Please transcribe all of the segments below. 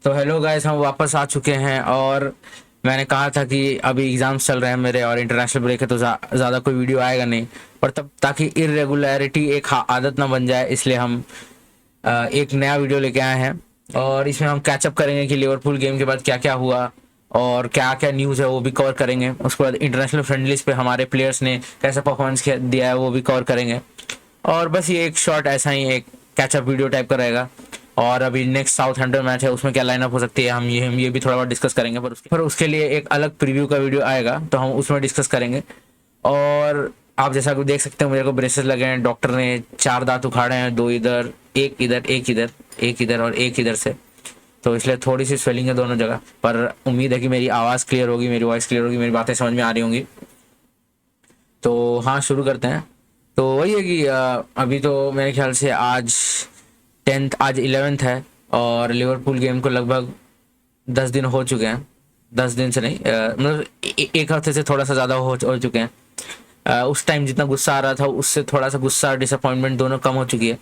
तो hello guys, हम वापस आ चुके हैं। और मैंने कहा था कि अभी एग्जाम्स चल रहे हैं मेरे और इंटरनेशनल ब्रेक है, तो ज़्यादा कोई वीडियो आएगा नहीं। पर तब ताकि इरेगुलरिटी एक आदत ना बन जाए, इसलिए हम एक नया वीडियो लेके आए हैं। और इसमें हम कैचअप करेंगे कि लिवरपूल गेम के बाद क्या क्या हुआ और क्या क्या न्यूज़ है वो भी कवर करेंगे। उसके बाद इंटरनेशनल फ्रेंडलीज पे हमारे प्लेयर्स ने कैसा परफॉर्मेंस दिया है वो भी कवर करेंगे। और बस ये एक शॉर्ट ऐसा ही एक कैचअप वीडियो टाइप का रहेगा। और अभी नेक्स्ट साउथहैम्पटन मैच है, उसमें क्या लाइनअप हो सकती है हम ये भी थोड़ा बहुत डिस्कस करेंगे। पर उसके लिए एक अलग प्रीव्यू का वीडियो आएगा, तो हम उसमें डिस्कस करेंगे। और आप जैसा कि देख सकते हैं, मेरे को ब्रेसेस लगे हैं। डॉक्टर ने 4 दांत उखाड़े हैं, 2 इधर, एक इधर, एक इधर, एक इधर और एक इधर से। तो इसलिए थोड़ी सी स्वेलिंग है दोनों जगह। पर उम्मीद है कि मेरी आवाज़ क्लियर होगी, मेरी वॉइस क्लियर होगी, मेरी बातें समझ में आ रही होंगी। तो हाँ, शुरू करते हैं। तो वही है कि अभी तो मेरे ख्याल से आज 11th है और लिवरपूल गेम को लगभग 10 दिन हो चुके हैं। 10 दिन से नहीं, मतलब एक हफ्ते से थोड़ा सा ज़्यादा हो चुके हैं। उस टाइम जितना गुस्सा आ रहा था, उससे थोड़ा सा गुस्सा और डिसअपॉइंटमेंट दोनों कम हो चुकी है।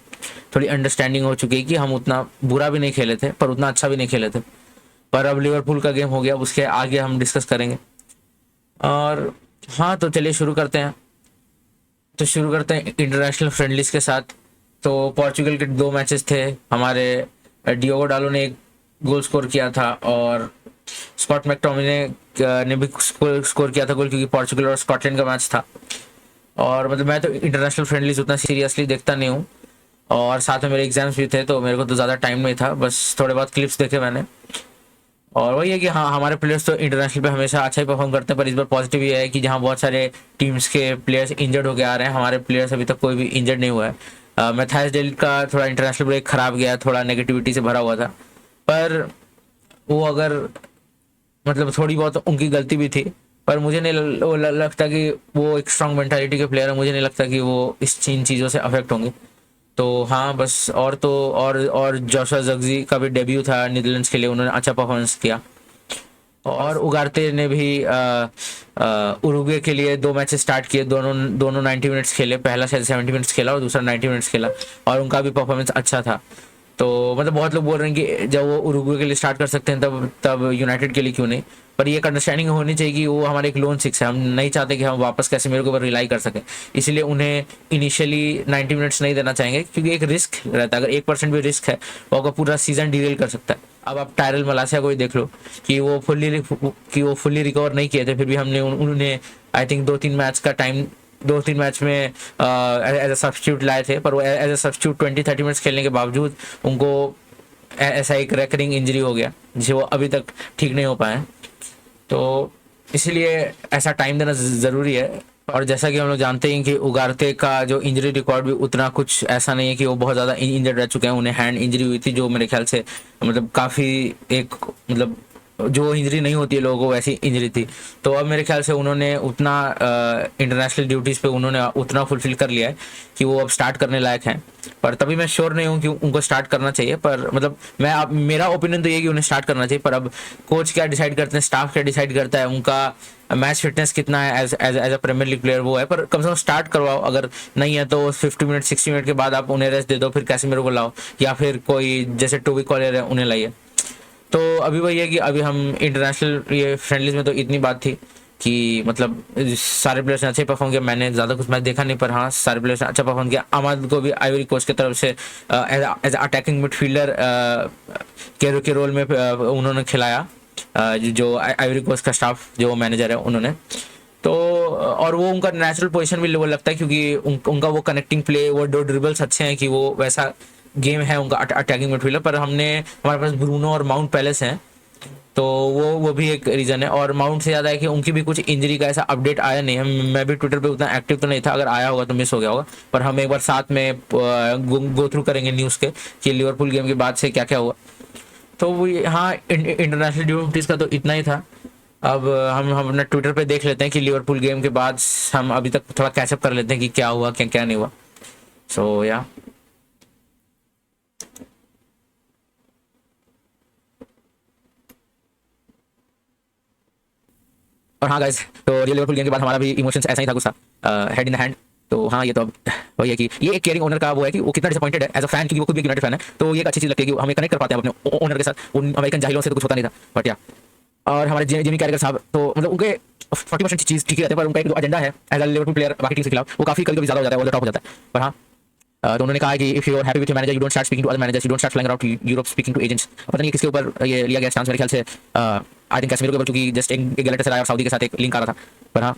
थोड़ी अंडरस्टैंडिंग हो चुकी है कि हम उतना बुरा भी नहीं खेले थे पर उतना अच्छा भी नहीं खेले थे। पर अब लिवरपूल का गेम हो गया, उसके आगे हम डिस्कस करेंगे। और हाँ, तो चलिए शुरू करते हैं इंटरनेशनल फ्रेंडलीज के साथ। तो पोर्चुगल के 2 मैचेस थे हमारे। डियोगो डालो ने एक गोल स्कोर किया था और स्कॉट मैकटोमिने ने भी स्कोर किया था गोल, क्योंकि पोर्चुगल और स्कॉटलैंड का मैच था। और मतलब मैं तो इंटरनेशनल फ्रेंडलीज उतना सीरियसली देखता नहीं हूँ। और साथ में मेरे एग्जाम्स भी थे, तो मेरे को तो ज़्यादा टाइम नहीं था, बस थोड़े बहुत क्लिप्स देखे मैंने। और वही है कि हाँ, हमारे प्लेयर्स तो इंटरनेशनल पे हमेशा अच्छा ही परफॉर्म करते हैं। पर इस बार पॉजिटिव ये है कि जहाँ बहुत सारे टीम्स के प्लेयर्स इंजर्ड होकर आ रहे हैं, हमारे प्लेयर्स अभी तक कोई भी इंजर्ड नहीं हुआ है। मैथाइस डेल का थोड़ा इंटरनेशनल ब्रेक खराब गया, थोड़ा नेगेटिविटी से भरा हुआ था। पर वो अगर मतलब थोड़ी बहुत उनकी गलती भी थी। पर मुझे नहीं लगता कि वो एक स्ट्रांग मेंटालिटी के प्लेयर है। मुझे नहीं लगता कि वो इन चीज़ों से अफेक्ट होंगे। तो हाँ बस, और तो और जोशुआ ज़र्क्ज़ी का भी डेब्यू था नीदरलैंड्स के लिए, उन्होंने अच्छा परफॉर्मेंस किया। और उगारते ने भी उरुग्वे के लिए 2 मैचेस स्टार्ट किए। दोनों दोनों 90 मिनट्स खेले। पहला शायद 70 मिनट्स खेला और दूसरा 90 मिनट्स खेला, और उनका भी परफॉर्मेंस अच्छा था। तो मतलब बहुत लोग बोल रहे हैं कि जब वो उरुग्वे के लिए स्टार्ट कर सकते हैं, तब तब यूनाइटेड के लिए क्यों नहीं। पर ये एक अंडरस्टैंडिंग होनी चाहिए कि वो हमारे एक लोन 6 है। हम नहीं चाहते कि हम वापस कैसेमीरो के ऊपर रिलाई कर सकें। इसलिए उन्हें इनिशियली 90 मिनट्स नहीं देना चाहेंगे, क्योंकि एक रिस्क रहता है। अगर 1% भी रिस्क है, वो आपका पूरा सीजन डिरेल कर सकता है। अब आप टायरल मलासिया को ही देख लो कि वो फुल्ली रिकवर नहीं किए थे, फिर भी हमने उन्हें आई थिंक 2-3 मैच में एज अ सब्स्टिट्यूट लाए थे। पर वो एज अ सब्स्टिट्यूट 20-30 मिनट्स खेलने के बावजूद उनको ऐसा एक रेकरिंग इंजरी हो गया, जिसे वो अभी तक ठीक नहीं हो पाए। तो इसलिए ऐसा टाइम देना ज़रूरी है। और जैसा कि हम लोग जानते हैं कि उगारते का जो इंजरी रिकॉर्ड भी उतना कुछ ऐसा नहीं है कि वो बहुत ज़्यादा इंजर्ड रह चुके हैं। उन्हें हैंड इंजरी हुई थी, जो मेरे ख्याल से मतलब काफ़ी एक मतलब जो इंजरी नहीं होती है लोगों को, वैसी इंजरी थी। तो अब मेरे ख्याल से उन्होंने उतना इंटरनेशनल ड्यूटीज़ पे उन्होंने उतना फुलफिल कर लिया है कि वो अब स्टार्ट करने लायक हैं। पर तभी मैं श्योर नहीं हूँ कि उनको स्टार्ट करना चाहिए। पर मतलब मेरा ओपिनियन तो ये है कि उन्हें स्टार्ट करना चाहिए। पर अब कोच क्या डिसाइड करते हैं, स्टाफ क्या डिसाइड करता है, उनका मैच फिटनेस कितना है as a premier league player, वो है। पर कम से कम स्टार्ट करवाओ। अगर नहीं है तो 50 मिनट 60 मिनट के बाद आप उन्हें रेस्ट दे दो, फिर कैसेमीरो को लाओ, या फिर कोई जैसे टोबी कॉलर है उन्हें लाइए। तो अभी वही है कि अभी हम इंटरनेशनल ये फ्रेंडलीज में तो इतनी बात थी कि मतलब सारे प्लेयर्स ने अच्छे परफॉर्म किया। मैंने ज़्यादा कुछ मैच देखा नहीं, पर हाँ, सारे प्लेयर्स ने अच्छा परफॉर्म किया। अहमद को भी आइवरी कोस्ट की तरफ से एज अटैकिंग मिडफील्डर के रोल में उन्होंने खिलाया। जो आइवरी कोस्ट का स्टाफ, जो मैनेजर है, उन्होंने तो और वो उनका नेचुरल पोजीशन भी वो लगता है, क्योंकि उनका वो कनेक्टिंग प्ले, वो दो ड्रिबल्स अच्छे हैं कि वो वैसा गेम है उनका अटैकिंग मिडफील्डर। पर हमारे पास ब्रूनो और माउंट पैलेस हैं, तो वो भी एक रीज़न है। और माउंट से ज़्यादा है कि उनकी भी कुछ इंजरी का ऐसा अपडेट आया नहीं है। मैं भी ट्विटर पे उतना एक्टिव तो नहीं था, अगर आया होगा तो मिस हो गया होगा। पर हम एक बार साथ में गो थ्रू करेंगे न्यूज़ के कि लिवरपूल गेम के बाद से क्या क्या हुआ। तो वो हाँ, इंटरनेशनल ड्यूटीज़ का तो इतना ही था। अब हम अपना ट्विटर पे देख लेते हैं कि लिवरपूल गेम के बाद हम अभी तक थोड़ा कैचअप कर लेते हैं कि क्या हुआ, क्या क्या नहीं हुआ। सो या और हाँ गाइस, तो ये लिवरपूल गेम के बाद हमारा भी इमोशंस ऐसा ही था, गुस्सा, हेड इन द हैंड। तो हाँ, ये तो अब वही है कि ये एक केयरिंग ओनर का वो है कि वो कितना डिसअपॉइंटेड है एज अ फैन, क्योंकि वो खुद भी एक यूनाइटेड फैन है, तो ये एक अच्छी चीज लगती है कि हमें कनेक्ट कर पाते हैं अपने ओनर के साथ। उन अमेरिकन जाहिलों से तो कुछ होता नहीं था, बट या और हमारे जिमी कैरिगर साहब तो मतलब उनके 40% चीज ठीक ही रहते हैं, पर उनका एक जो एजेंडा है एज अ लिवरपूल प्लेयर बाकी टीम के खिलाफ वो काफी कभी ज्यादा हो जाता है, ओवर द टॉप हो जाता है। पर हाँ, तो उन्होंने कहा कि if you are happy with your manager you don't start speaking to other managers, you don't start flying around Europe speaking to agents. पता नहीं किसके ऊपर ये लिया गया चांस, मेरे ख्याल से आई थिंक कैसेमिरो के ऊपर, क्योंकि जस्ट एक गैलेटासराय और सऊदी के साथ एक लिंक आ रहा था। पर हाँ,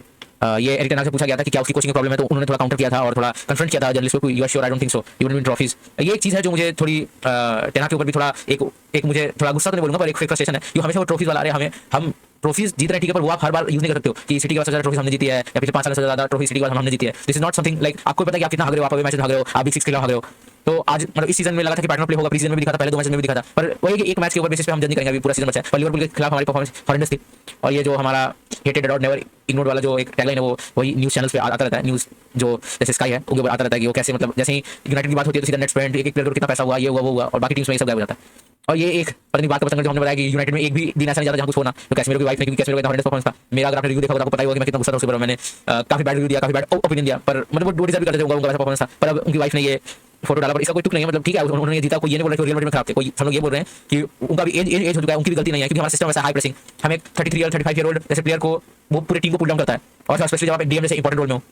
ये एरिक टेन हाग से पूछा गया था कि क्या उसकी कोचिंग में प्रॉब्लम है, तो उन्होंने थोड़ा काउंटर किया था और थोड़ा कन्फ्रंट किया था जर्नलिस्ट को, you are sure I don't think so you will win trophies. ये एक चीज है जो मुझे थोड़ी टेन हाग के ऊपर भी थोड़ा एक मुझे थोड़ा गुस्सा तो नहीं बोलूंगा, पर एक फ्रस्ट्रेशन है कि हमेशा वो ट्रॉफीज वाला आ रहे हैं, हम ट्रॉफीज जीत रहे हैं ठीक है, पर वो आप हर बार यूज नहीं कर सकते हो कि सिटी के बाद सबसे ज्यादा ट्रॉफीज हमने जीती है या पिछले 5 साल से ज्यादा ट्रॉफी सिटी के बाद हमने जीती है। This is not something like, आपको पता है कि आप कितना भाग रहे हो, आप अवे मैच भाग रहे हो, आप बिग 6 के खिलाफ भाग रहे हो। तो आज मतलब इस सीजन में लगा था कि पैटर्न प्ले होगा, प्री सीजन में भी दिखा था, पहले 2 मैच में भी दिखा था, पर वही कि एक मैच के ऊपर बेसिस पे हम जज नहीं करेंगे, अभी पूरा सीजन बचा है। पर लिवरपूल के खिलाफ हमारी परफॉर्मेंस हॉरेंडस थी, और ये जो हमारा हेटेड और नेवर इग्नोर्ड वाला जो एक टैगलाइन है वो वही न्यूज़ चैनल्स पे आता रहता है, न्यूज़ जो जैसे स्काई है उनके ऊपर आता रहता है कि वो कैसे मतलब जैसे ही यूनाइटेड की बात होती है तो सीधा नेट स्पेंड एक प्लेयर को कितना पैसा हुआ, ये हुआ वो हुआ, और बाकी टीम्स में ये सब गायब हो जाता है। और ये एक पता नहीं बात का पसंद जो हमने बताया कि यूनाइटेड में एक भी दिन ऐसा नहीं जाता जहां कुछ होना, तो कैसेमिरो की वाइफ ने, क्योंकि कैसेमिरो का हॉरेंडस परफॉर्मेंस था। मेरा अगर आपने रिव्यू देखा होगा तो आपको पता ही होगा कि मैं कितना गुस्सा था उसके ऊपर, मैंने काफी बैड रिव्यू दिया, काफी बैड ओपिनियन दिया, पर मतलब वो डिजर्व भी करते थे, उनका वैसा परफॉर्मेंस था। पर अब उनकी वाइफ ने ये फोटो डाला, पर इसका कोई तुक नहीं है, मतलब ठीक है उन्होंने ये जीता, कोई ये नहीं बोल रहा कि रियल मैड्रिड में खराब थे, कोई हम लोग ये बोल रहे हैं कि उनका भी एज हो चुका है, उनकी भी गलती नहीं है, क्योंकि हमारा सिस्टम ऐसा हाई प्रेसिंग, हमें 33 ईयर 35 ईयर ओल्ड जैसे प्लेयर को वो पूरी टीम को पुल डाउन करता है, और स्पेशली जब आप डीएम जैसे इंपॉर्टेंट रोल में हो,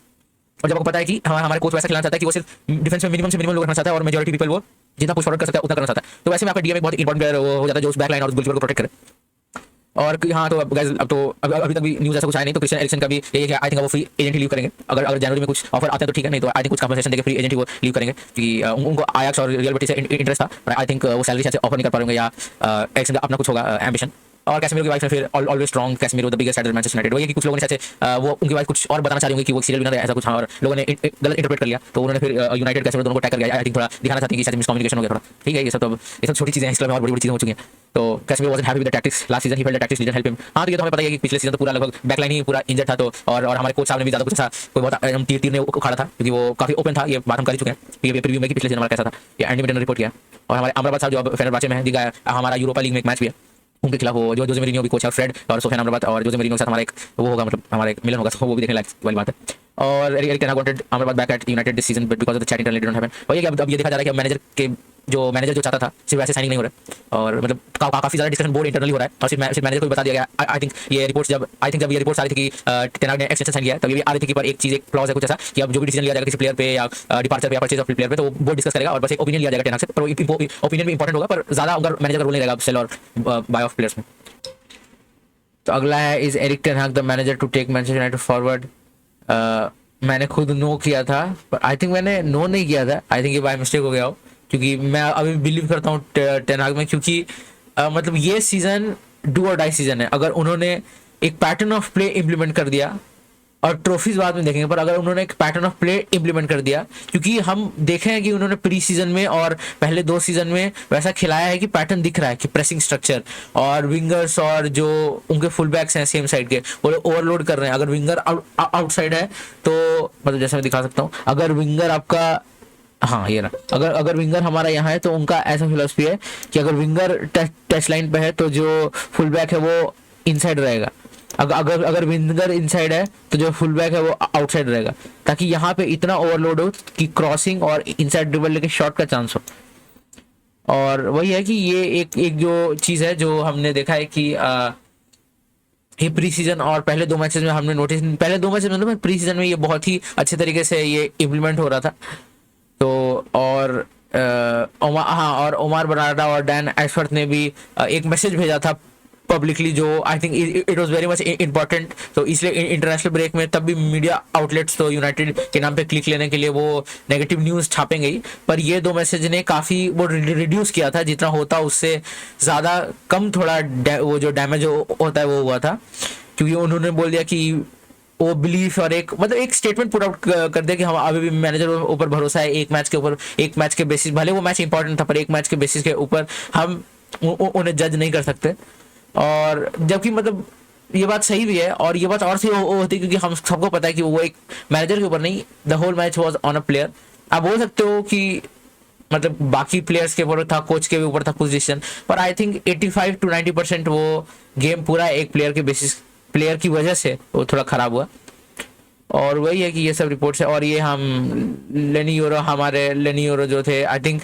और जब आपको पता है कि हमारे कोच वैसा खिलाना चाहता है कि वो सिर्फ डिफेंस में मिनिमम से मिनिमम लोग रखना चाहता है और मेजॉरिटी पीपल वो जितना पुश फॉरवर्ड कर सकता है उतना करना चाहता है, तो वैसे में आपका डीएम एक बहुत इंपॉर्टेंट प्लेयर हो जाता है जो उस बैक लाइन और उस गोलकीपर को प्रोटेक्ट करे। और हाँ, तो अब गाइस अब तो अभी तक भी न्यूज़ ऐसा कुछ आया नहीं, तो क्रिस्टियन एरिक्सन का भी यही है कि आई थिंक वो फ्री एजेंट ही लीव करेंगे, अगर जनवरी में कुछ ऑफर आते हैं तो ठीक है, नहीं तो आई थिंक कुछ कंपनसेशन देके फ्री एजेंट ही वो लीव करेंगे, क्योंकि उनको आयाक्स और रियल बेटिस से इंटरेस्ट था, पर आई थिंक वो सैलरी से ऑफर नहीं कर पाएंगे या एरिक्सन का अपना कुछ होगा एम्बिशन। और कैसेमिरो की वाइफ ने फिर always strong Casemiro the biggest at Manchester United, वही कि कुछ लोगों ने ऐसे वो उनकी वाइफ कुछ और बताना चाह रही होंगी कि वो सीरियल विनर है ऐसा कुछ, और लोगों ने गलत इंटरप्रेट कर लिया, तो उन्होंने फिर यूनाइटेड कैसेमिरो दोनों को टैग कर दिया। आई थिंक थोड़ा दिखाना चाहती है कि शायद मिसकम्युनिकेशन हो गया थोड़ा, ठीक है, ये सब तो ये सब छोटी चीजें हैं, इसलिए और बड़ी बड़ी चीजें हो चुकी हैं। तो Casemiro wasn't happy with the tactics last season, he felt the tactics didn't help him. हाँ, तो ये तो हमें पता है कि पिछले सीजन तो पूरा लगभग बैकलाइन ही पूरा इंजर्ड था, तो और हमारे कोच साहब ने भी ज्यादा कुछ ऐसा कोई बहुत तीर ने उखाड़ा था, क्योंकि वो काफी ओपन था, ये बात हम कर चुके हैं ये प्रीव्यू में कि पिछले सीजन हमारा कैसा था, ये एंडी ने रिपोर्ट किया। और हमारे अमराबाद साहब जो अब फेनेरबाचे में है, दिखा हमारा यूरोपा लीग में एक मैच भी है उनके खिलाफ, वो जो जोसे मourinho भी कोच है, फ्रेड और सोफियान अमराबाद, और जोसे मourinho के साथ हमारा एक वो होगा, मतलब हमारा एक मिलन होगा, तो वो भी देखने लायक वाली बात है। और एरिक टेन हाग wanted Amrabad back at United this season, but because of the chat internally didn't happen. वही है कि अब ये देखा जा रहा है कि मैनेजर जो चाहता था सिर्फ वैसे साइनिंग नहीं हो रहा, और मतलब काफी ज्यादा डिस्कशन बोर्ड इंटरनली हो रहा है, और सिर्फ मैनेजर को भी बता दिया गया। आई थिंक ये रिपोर्ट्स जब ये रिपोर्ट्स आ रही थी कि टेन हाग ने एक्सटेंशन साइन किया है, तब ये भी आ रही थी कि पर एक चीज एक क्लॉज है कुछ ऐसा कि अब जो भी डिसीजन लिया जाएगा किसी प्लेयर पे या डिपार्चर पे या परचेज ऑफ प्लेयर पे, तो वो बोर्ड डिस्कस करेगा और बस एक ओपिनियन लिया जाएगा टेन हाग से, पर ओपिनियन भी इंपॉर्टेंट होगा, पर ज्यादा उनका मैनेजर का रोल नहीं रहेगा सेल और बाय ऑफ प्लेयर्स में। तो अगला है, is Erik ten Hag the manager to take Manchester United forward. मैंने खुद नो किया था, पर आई थिंक मैंने नो नहीं किया था, आई थिंक ये बाय मिस्टेक हो गया हो, क्योंकि मैं अभी बिलीव करता हूँ टेन हाग में, क्योंकि मतलब ये सीजन डू और डाई सीजन है। अगर उन्होंने एक पैटर्न ऑफ प्ले इंप्लीमेंट कर दिया, और ट्रॉफीज बाद में देखेंगे, पर अगर उन्होंने एक पैटर्न ऑफ प्ले इंप्लीमेंट कर दिया, क्योंकि हम देखे हैं कि उन्होंने प्री सीजन में और पहले 2 सीजन में वैसा खिलाया है कि पैटर्न दिख रहा है कि प्रेसिंग स्ट्रक्चर और विंगर्स और जो उनके फुल बैक्स हैं सेम साइड के वो ओवरलोड कर रहे हैं। अगर विंगर आउटसाइड है तो मतलब जैसे मैं दिखा सकता हूँ, अगर विंगर आपका हाँ ये रहा, अगर विंगर हमारा यहाँ है तो उनका ऐसा फिलोसफी है कि अगर विंगर टच लाइन पे है तो जो फुल बैक है वो इनसाइड रहेगा, अगर विंगर इनसाइड है तो जो फुल बैक है वो आउटसाइड रहेगा, ताकि यहाँ पे इतना ओवरलोड हो कि क्रॉसिंग और इनसाइड ड्रिबल लेके शॉट का चांस हो। और वही है कि ये एक जो चीज है जो हमने देखा है कि ये प्री सीजन और पहले 2 मैचेस में हमने नोटिस, पहले 2 मैचेस में प्री सीजन में ये बहुत ही अच्छे तरीके से ये इम्प्लीमेंट हो रहा था। तो और हाँ, और ओमार बराडा और डैन एशवर्थ ने भी एक मैसेज भेजा था पब्लिकली, जो I think it was very much important. तो इसलिए इंटरनेशनल ब्रेक में तब भी मीडिया आउटलेट्स तो यूनाइटेड के नाम पे क्लिक लेने के लिए वो नेगेटिव न्यूज़ छापेंगे ही, पर ये 2 मैसेज ने काफ़ी वो रिड्यूस किया था, जितना होता उससे ज़्यादा कम थोड़ा वो जो डैमेज होता है वो हुआ था, क्योंकि उन्होंने बोल दिया कि वो बिलीफ और एक मतलब एक स्टेटमेंट पुट आउट कर दिया कि हम अभी भी मैनेजर ऊपर भरोसा है, एक मैच के बेसिस, भले वो मैच इंपॉर्टेंट था पर एक मैच के बेसिस के ऊपर हम उन्हें जज नहीं कर सकते। और जबकि मतलब ये बात सही भी है, और ये बात और सही होती है क्योंकि हम सबको पता है कि वो एक मैनेजर के ऊपर नहीं, the whole match was on a player. आप बोल सकते हो कि मतलब बाकी प्लेयर्स के ऊपर था, कोच के भी ऊपर था कुछ डिसीजन, पर आई थिंक 85 to 90% वो गेम पूरा एक प्लेयर के बेसिस, प्लेयर की वजह से वो थोड़ा खराब हुआ। और वही है कि ये सब रिपोर्ट्स है। और ये हम लेनी यूरो जो थे, आई थिंक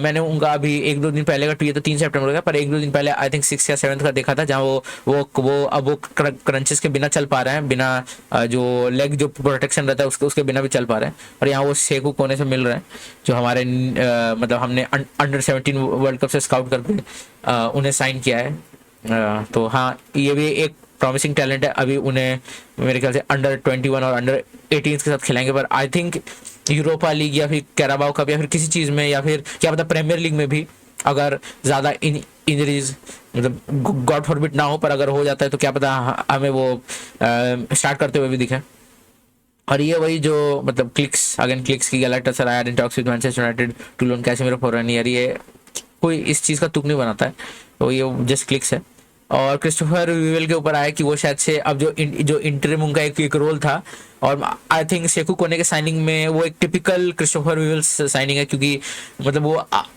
मैंने उनका अभी 1-2 दिन पहले का, ये तो 3 सितंबर का, पर 1-2 दिन पहले आई थिंक 6 या 7 का देखा था, जहाँ वो क्रंचेस के बिना चल पा रहे हैं, बिना जो लेग जो प्रोटेक्शन रहता है उसके बिना भी चल पा रहे हैं। और यहाँ वो सेकू कोने से मिल रहे हैं, जो हमारे मतलब हमने अंडर 17 वर्ल्ड कप से स्काउट करके उन्हें साइन किया है। तो हाँ, ये भी एक प्रॉमिसिंग टैलेंट है। अभी उन्हें मेरे ख्याल से अंडर 21 और अंडर 18 के साथ खिलाएंगे, पर आई थिंक यूरोपा लीग या फिर कैराबाओ कप या फिर किसी चीज़ में, या फिर क्या पता प्रीमियर लीग में भी अगर ज़्यादा इंजरीज मतलब गॉड फॉरबिड ना हो, पर अगर हो जाता है तो क्या पता हमें वो स्टार्ट करते हुए भी दिखे। और ये वही जो मतलब क्लिक्स की Galatasaray in talks with Manchester United to loan Casemiro for 1 year, ये कोई इस चीज़ का तुक नहीं बनाता है, तो ये जस्ट क्लिक्स है। और क्रिस्टोफर वीवेल के ऊपर आया कि वो शायद से अब जो इंटरिम उनका एक रोल था, और आई थिंक सेकू कोने के साइनिंग में वो एक टिपिकल क्रिस्टोफर वीवेल साइनिंग है, क्योंकि मतलब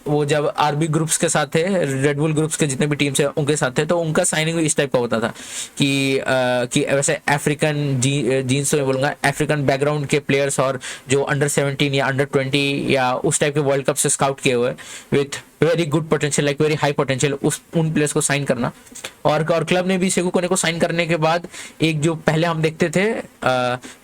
वो जब आरबी ग्रुप्स के साथ थे, रेडबुल ग्रुप्स के जितने भी टीम्स है उनके साथ थे, तो उनका साइनिंग भी इस टाइप का होता था कि वैसे अफ्रीकन जीन्स तो मैं बोलूँगा, अफ्रीकन बैकग्राउंड के प्लेयर्स और जो अंडर 17 या अंडर 20 या उस टाइप के वर्ल्ड कप से स्काउट किए हुए with very good potential, like very high potential, उन प्लेयर्स को साइन करना। और क्लब ने भी सेकू कोने को साइन करने के बाद एक जो पहले हम देखते थे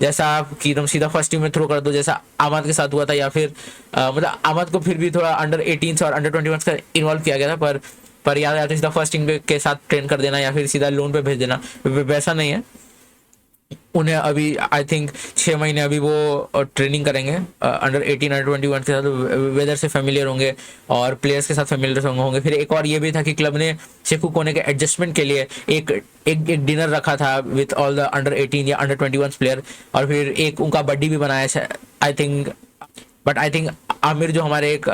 जैसा आप कि तुम सीधा फर्स्ट टीम में थ्रो कर दो, जैसा आमाद के साथ हुआ था, या फिर मतलब आमाद को फिर भी थोड़ा अंडर 18 और अंडर 21 का इन्वॉल्व किया गया था, पर याद आते सीधा फर्स्ट टीम के साथ ट्रेन कर देना या फिर सीधा लोन पे भेज देना, वैसा नहीं है। उन्हें अभी आई थिंक 6 महीने अभी वो ट्रेनिंग करेंगे अंडर 18 अंडर 21 के साथ, वेदर से फेमिलियर होंगे और प्लेयर्स के साथ फेमिलियर होंगे। फिर एक और ये भी था कि क्लब ने सेकू कोने के एडजस्टमेंट के लिए एक डिनर रखा था विथ ऑल द अंडर 18 या अंडर 21 प्लेयर, और फिर एक उनका बड्डी भी बनाया I think. But I think Aamir जो हमारे एक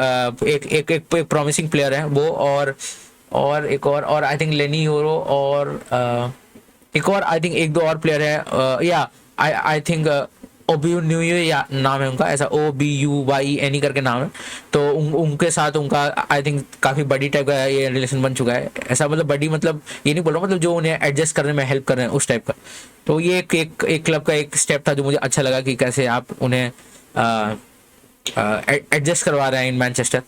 प्रॉमिसिंग प्लेयर है वो, और एक और आई थिंक लेनी यूरो, और एक और आई थिंक 1-2 और प्लेयर है, या आई थिंक ओबीयू न्यूये या नाम है उनका, ऐसा OBUYENE करके नाम है। तो उनके साथ उनका आई थिंक काफ़ी बड़ी टाइप का ये रिलेशन बन चुका है, ऐसा मतलब बड़ी मतलब ये नहीं बोल रहा, मतलब जो उन्हें एडजस्ट करने में हेल्प कर रहे हैं उस टाइप का। तो ये एक क्लब का एक स्टेप था जो मुझे अच्छा लगा कि कैसे आप उन्हें एडजस्ट करवा रहे हैं इन मैनचेस्टर।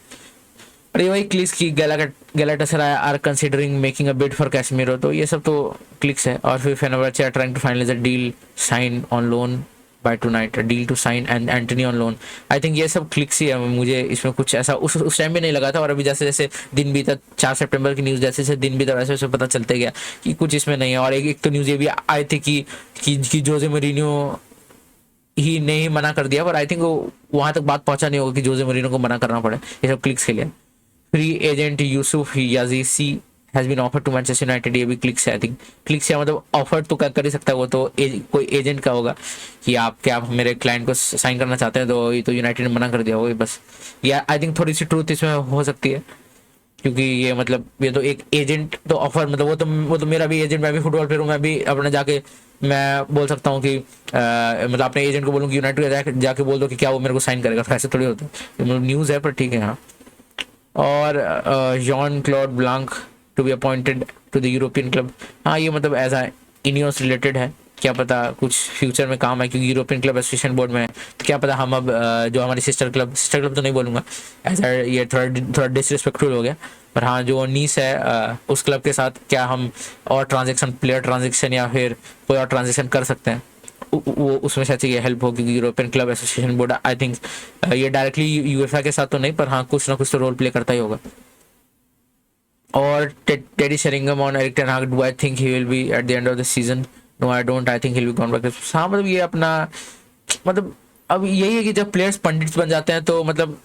और ये वही क्लिक्स की Galatasaray are considering making a bid for Casemiro, तो ये सब तो क्लिक्स है। और फिर Fenerbahce are trying to finalise a deal sign on loan by tonight, deal to sign and Antony on loan. I think ये सब क्लिक्स ही है, मुझे इसमें कुछ ऐसा उस टाइम भी नहीं लगा था, और अभी जैसे जैसे दिन बीता, 4 सितंबर की न्यूज़ जैसे जैसे दिन बीता वैसे वैसे पता चलते गया कि कुछ इसमें नहीं है। और एक तो न्यूज़ ये भी आई थी कि जोजे मोरिन्यो ही ने ही मना कर दिया, पर आई थिंक वहाँ तक बात पहुँचा नहीं होगा कि जोजे मोरिन्यो को मना करना पड़े, ये सब क्लिक्स के लिए। Free agent Yusuf Yazici has been offered to Manchester United, ये भी क्लिक्स है। आई थिंक क्लिक्स है, मतलब ऑफर तो कर ही सकता है वो, तो कोई एजेंट का होगा कि आप मेरे क्लाइंट को साइन करना चाहते हैं, तो ये तो यूनाइटेड ने मना कर दिया होगा बस। या आई थिंक थोड़ी सी ट्रूथ इसमें हो सकती है, क्योंकि ये मतलब ये तो एक एजेंट तो ऑफर, मतलब वो तो मेरा भी एजेंट, मैं भी फुटबॉल प्लेयर हूँ, मैं भी अपने जाके मैं बोल सकता हूँ कि मतलब अपने एजेंट को बोलूँ कि यूनाइटेड जाके बोल दो कि क्या वो मेरे को साइन करेगा, तो ऐसे थोड़ी होता है, मतलब न्यूज़ है, पर ठीक है। हाँ, और Jean Claude Blanc to be appointed to the European club, हाँ ये मतलब एज इनियोस रिलेटेड है, क्या पता कुछ फ्यूचर में काम है, क्योंकि यूरोपियन क्लब एसोसिएशन बोर्ड में है, तो क्या पता हम अब जो हमारी सिस्टर क्लब तो नहीं बोलूँगा, ऐसा ये थोड़ा डिसरिस्पेक्टफुल हो गया, पर हाँ जो नीस है उस क्लब के साथ क्या हम और ट्रांजेक्शन, प्लेयर ट्रांजेक्शन या फिर कोई और ट्रांजेक्शन कर सकते हैं, वो उसमें शायद ये हेल्प हो, क्योंकि यूरोपियन क्लब एसोसिएशन बोर्ड आई थिंक ये डायरेक्टली यूएफए के साथ तो नहीं, पर हाँ कुछ ना कुछ तो रोल प्ले करता ही होगा। और Teddy Sheringham on Erik ten Hag, do I think he will be at the end of the season? No I don't, I think he will be gone back. हाँ मतलब ये अपना मतलब अब यही है कि जब प्लेयर्स पंडित बन जाते हैं तो मतलब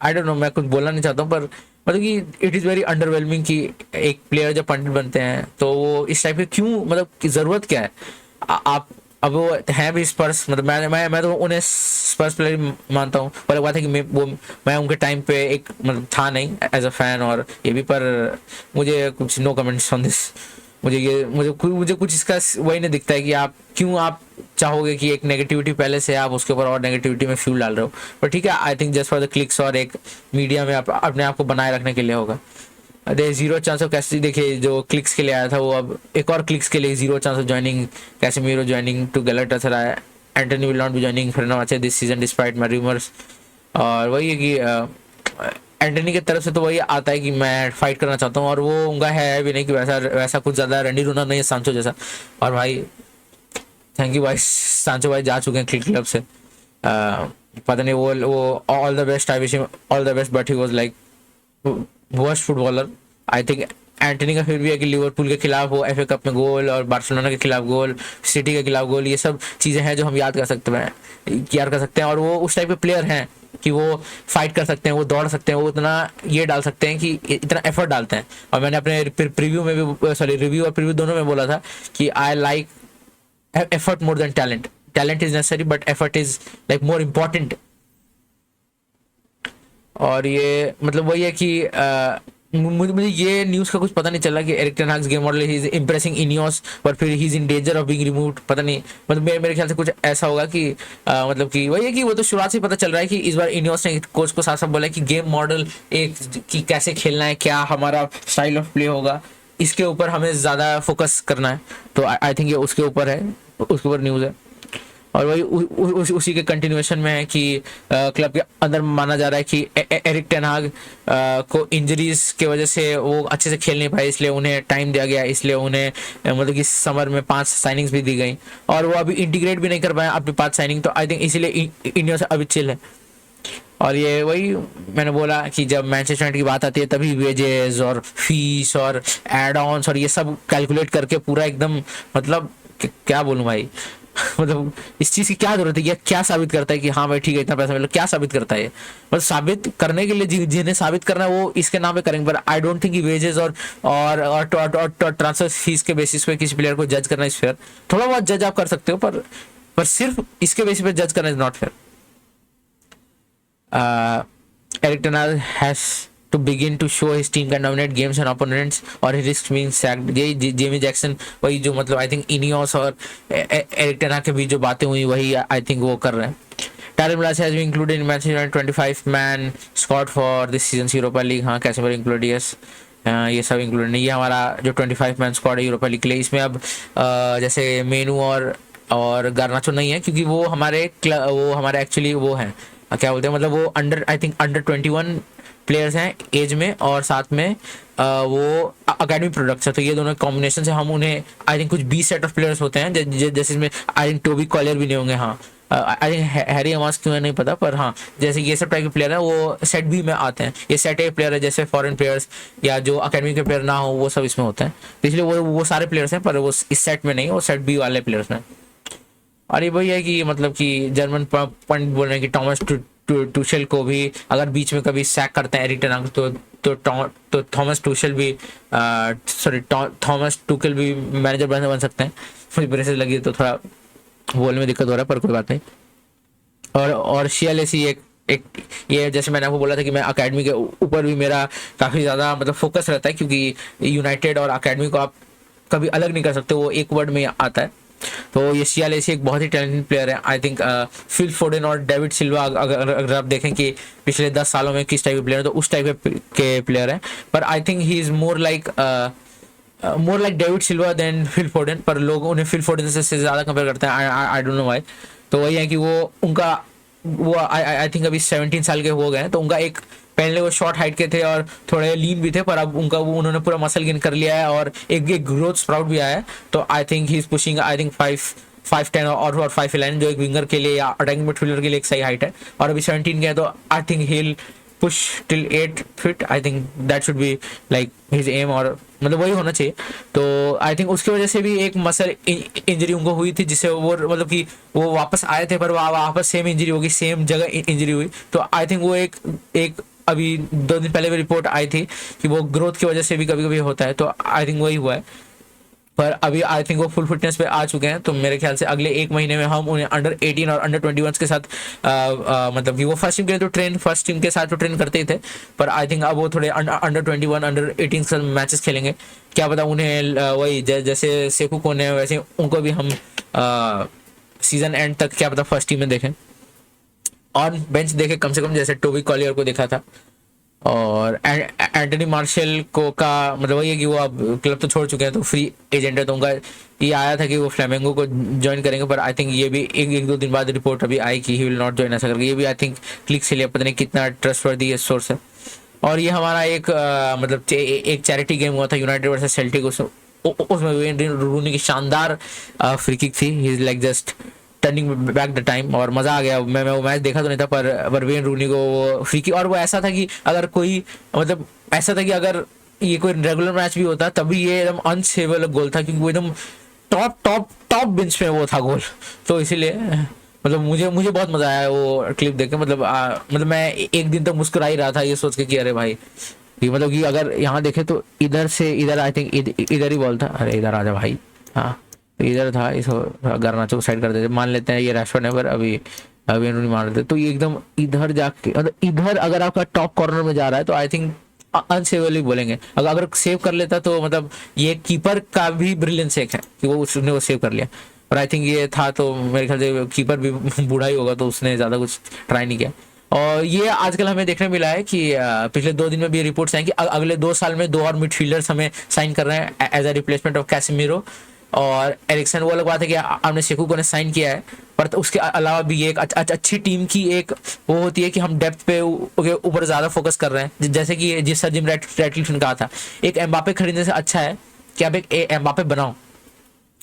आई डोंट नो, मैं कुछ बोलना नहीं चाहता हूँ, पर मतलब कि इट इज़ वेरी अंडरवेलमिंग कि एक प्लेयर जब पंडित बनते हैं तो वो इस टाइप के क्यों, मतलब की ज़रूरत क्या है? आप अब वो है भी स्पर्स, मतलब मैं तो उन्हें स्पर्स प्लेयर मानता हूँ, पर एक बात है कि मैं उनके टाइम पे एक मतलब था नहीं एज अ फैन और ये भी, पर मुझे कुछ नो कमेंट्स ऑन दिस। मुझे कुछ इसका वही नहीं दिखता है कि आप क्यों आप चाहोगे कि एक नेगेटिविटी पहले से आप उसके ऊपर और नेगेटिविटी में फ्यूल डाल रहे हो, पर ठीक है, I think just for the clicks और एक मीडिया में अपने आप को बनाए रखने के लिए होगा। अरे 0 चांस ऑफ कैसे, देखिए जो क्लिक्स के लिए आया था वो अब एक और क्लिक्स के लिए 0 chance of joining Casemiro joining to Galatasaray Antony will not be joining Fenerbahce this season despite my rumours. और वही है कि एंटनी की तरफ से तो वही आता है कि मैं फाइट करना चाहता हूँ, और वो उनका है भी नहीं कि वैसा वैसा कुछ ज़्यादा रंडी रूना नहीं है सांचो जैसा। और भाई थैंक यू भाई, सांचो भाई जा चुके हैं क्लब से। पता नहीं वो all the best, I wish him all the best, but he was like worst footballer. I think Antony का फिर भी है कि लिवरपूल के खिलाफ वो एफए कप में गोल, और बार्सिलोना के खिलाफ गोल, सिटी के खिलाफ गोल, ये सब चीज़ें हैं जो हम याद कर सकते हैं, याद कर सकते हैं। और वो उस टाइप के प्लेयर हैं कि वो फाइट कर सकते हैं, वो दौड़ सकते हैं, वो इतना ये डाल सकते हैं कि इतना एफर्ट डालते हैं। और मैंने अपने प्रीव्यू में भी, सॉरी रिव्यू और प्रीव्यू दोनों में बोला था कि I like effort more than talent. Talent is necessary but effort is like more important. और ये मतलब वही है कि मुझे ये न्यूज़ का कुछ पता नहीं चला कि Erik ten Hag's game model he is impressing INEOS, पर फिर he is in danger of being removed. पता नहीं, मतलब मेरे ख्याल से कुछ ऐसा होगा कि मतलब कि वही है कि वो तो शुरुआत से पता चल रहा है कि इस बार इनियोस ने कोच को साफ साफ बोला कि गेम मॉडल एक कि कैसे खेलना है, क्या हमारा स्टाइल ऑफ प्ले होगा, इसके ऊपर हमें ज़्यादा फोकस करना है। तो आई थिंक ये उसके ऊपर है, उसके ऊपर न्यूज़ है। और वही उसी के कंटिन्यूएशन में है कि क्लब के अंदर माना जा रहा है कि एरिक टेन हाग को इंजरीज के वजह से वो अच्छे से खेल नहीं पाए, इसलिए उन्हें टाइम दिया गया, इसलिए उन्हें मतलब कि समर में 5 साइनिंग्स भी दी गई, और वो अभी इंटीग्रेट भी नहीं कर पाए अपनी 5 साइनिंग। तो आई थिंक इसीलिए इंडिया से अभी चिल है। और ये वही मैंने बोला कि जब मैनचेस्टर यूनाइटेड की बात आती है तभी वेजेस और फीस और एड ऑन्स और ये सब कैलकुलेट करके पूरा एकदम, मतलब क्या बोलूँ भाई मतलब इस चीज की क्या जरूरत है, या क्या साबित करता है कि हाँ भाई ठीक है इतना पैसा मिला, क्या साबित करता है ये? मतलब साबित करने के लिए जिन्हें साबित करना है वो इसके नाम पे करेंगे, पर आई डोंट थिंक कि वेजेस और ट्रांसफर फीस के बेसिस पे किसी प्लेयर को जज करना इज फेयर। थोड़ा बहुत जज आप कर सकते हो, पर सिर्फ इसके बेसिस पे जज करना is not fair. Eric Ten Hag has to begin to show his team can dominate games and opponents or he risks being sacked। ये जेमी जैक्सन वही जो मतलब आई थिंक इनियोस और एरिक टेन हाग के बीच जो बातें हुई वही आई थिंक वो कर रहे हैं। Tyler Malacia has been included in Manchester United 25-man squad for this season's Europa League। हाँ कैसे इंक्लूड, यस ये सब इंक्लूड नहीं, ये हमारा जो 25-man स्क्वाड है यूरोपा लीग के लिए, इसमें अब जैसे मेनू और गार्नाचो नहीं है, क्योंकि वो हमारे एक्चुअली वो हैं क्या बोलते हैं, मतलब वो आई थिंक अंडर 21 प्लेयर्स हैं एज में, और साथ में वो अकेडमी प्रोडक्ट्स है। तो ये दोनों कॉम्बिनेशन से हम उन्हें आई थिंक कुछ 20 सेट ऑफ प्लेयर्स होते हैं, जैसे इसमें आई थिंक टोबी कॉलियर भी नहीं होंगे, हाँ आई थिंक हैरी अमास क्यों है नहीं पता, पर हाँ जैसे ये सब टाइप के प्लेयर हैं वो सेट बी में आते हैं। ये सेट ए प्लेयर है, जैसे फॉरेन प्लेयर्स या जो अकेडमी के प्लेयर ना हो वो सब इसमें होते हैं। तो इसलिए वो सारे प्लेयर्स हैं, पर वो इस सेट में नहीं, वो सेट बी वाले प्लेयर्स हैं। और ये वही है कि मतलब कि जर्मन पंडित बोल रहे हैं कि टॉमस टूशेल को भी अगर बीच में कभी सैक करते हैं एरिक टेन हाग तो थॉमस टूशेल भी थॉमस टूकेल भी मैनेजर बन सकते हैं। मुझे ब्रेसेस लगी तो थोड़ा बोलने में दिक्कत हो रहा है, पर कोई बात नहीं। और CLAC एक ये जैसे मैंने आपको बोला था कि मैं अकेडमी के ऊपर भी मेरा काफ़ी ज़्यादा मतलब फोकस रहता है, क्योंकि यूनाइटेड और अकेडमी को आप कभी अलग नहीं कर सकते, वो एक वर्ड में आता है। तो ये CLAC एक बहुत ही टैलेंटेड प्लेयर है। आई थिंक फिल फोडेन और डेविड सिल्वा अगर आप देखें कि पिछले 10 सालों में किस टाइप के प्लेयर है, तो उस टाइप के प्लेयर हैं। पर I think he is more like David Silva than Phil Foden, पर लोग उन्हें फिल फोडेन से ज़्यादा कंपेयर करते हैं, आई डोंट नो व्हाई। तो वही है कि वो आई थिंक अभी 17 साल के हो गए हैं, तो उनका एक पहले वो शॉर्ट हाइट के थे और थोड़े लीन भी थे, पर अब उन्होंने पूरा मसल गेन कर लिया है और एक ग्रोथ स्प्राउट भी आया है। तो I think he is pushing I think 5'10" और 5'11", जो एक विंगर के लिए या अटैकिंग मिडफील्डर के लिए एक सही हाइट है। और अभी 17 के है, तो I think he will push till 8 feet. I think that should be like his aim, और मतलब वही होना चाहिए। तो आई थिंक उसकी वजह से भी एक मसल इंजरी उनको हुई थी, जिससे वो मतलब कि वो वापस आए थे, पर वापस सेम इंजरी होगी, सेम जगह इंजरी हुई। तो आई थिंक वो एक अभी 2 दिन पहले भी रिपोर्ट आई थी कि वो ग्रोथ की वजह से भी कभी कभी होता है। तो आई थिंक वही हुआ है, पर अभी आई थिंक वो फुल फिटनेस पे आ चुके हैं। तो मेरे ख्याल से अगले 1 महीने में हम उन्हें अंडर 18 और अंडर 21 के साथ मतलब कि वो फर्स्ट टीम के लिए तो फर्स्ट टीम के साथ तो ट्रेन करते ही थे, पर आई थिंक अब वो थोड़े अंडर 21 अंडर 18 के साथ मैचेस खेलेंगे। क्या पता उन्हें वही जैसे सेकू कोने है वैसे उनको भी हम सीजन एंड तक क्या पता फर्स्ट टीम में देखें, ऑन बेंच देखे कम से कम, जैसे टोबी कॉलियर को देखा था। और एंटनी मार्शल को का मतलब वही है कि वो अब क्लब तो छोड़ चुके हैं, तो फ्री एजेंट है, तो उनका ये आया था कि वो फ्लेमेंगो को ज्वाइन करेंगे, पर आई थिंक ये भी एक दो दिन बाद रिपोर्ट अभी आई कि ही विल नॉट ज्वाइन ऐसा करके। ये भी आई थिंक क्लिक से लिया, पता नहीं कितना ट्रस्टवर्दी ये सोर्स है। और ये हमारा एक मतलब एक चैरिटी गेम हुआ था यूनाइटेड वर्सेस सेल्टिक, उसमें वेन रूनी की शानदार फ्री किक थी, ही is like just turning back the time, और मजा आ गया। मैं वो मैच देखा तो नहीं था, पर वेन रूनी को वो फ्री किक, और वो ऐसा था कि अगर कोई मतलब ऐसा था कि अगर ये कोई रेगुलर मैच भी होता तभी ये एकदम अनसेवेबल गोल था, क्योंकि वो एकदम टॉप टॉप टॉप बेंच में वो था गोल। तो इसीलिए मतलब मुझे मुझे बहुत मजा आया वो क्लिप देख के। मतलब मैं एक दिन तक मुस्कुरा ही रहा था ये सोच के कि अरे भाई, ये मतलब कि अगर यहाँ देखे तो इधर से इधर आई थिंक इधर ही बॉल था, अरे इधर आ जा भाई, हाँ तो इधर था, इसको garnacho साइड कर देते, मान लेते हैं ये रैशफोर्ड है, पर अभी अभी इन्होंने मार देते, तो ये एकदम इधर जाके मतलब इधर अगर आपका टॉप कॉर्नर में जा रहा है तो आई थिंक अनसेवेबल बोलेंगे। अगर सेव कर लेता तो मतलब ये कीपर का भी ब्रिलियंस एक है कि वो उसने वो सेव कर लिया, और आई थिंक ये था तो मेरे ख्याल से कीपर भी बूढ़ा ही होगा, तो उसने ज़्यादा कुछ ट्राई नहीं किया। और ये आजकल हमें देखने मिला है कि पिछले 2 दिन में भी रिपोर्ट्स हैं कि अगले 2 साल में 2 और मिडफील्डर्स हमें साइन कर रहे हैं as a replacement of Casemiro और एरिक्सन। वो अलग बात है कि हमने शेकू को ने साइन किया है, पर तो उसके अलावा भी ये एक अच्छी टीम की एक वो होती है कि हम डेप्थ पे ऊपर ज़्यादा फोकस कर रहे हैं। जैसे कि जिस सर जिम रैटक्लिफ ने कहा था, एक एम्बापे खरीदने से अच्छा है कि आप एक एम्बापे बनाओ,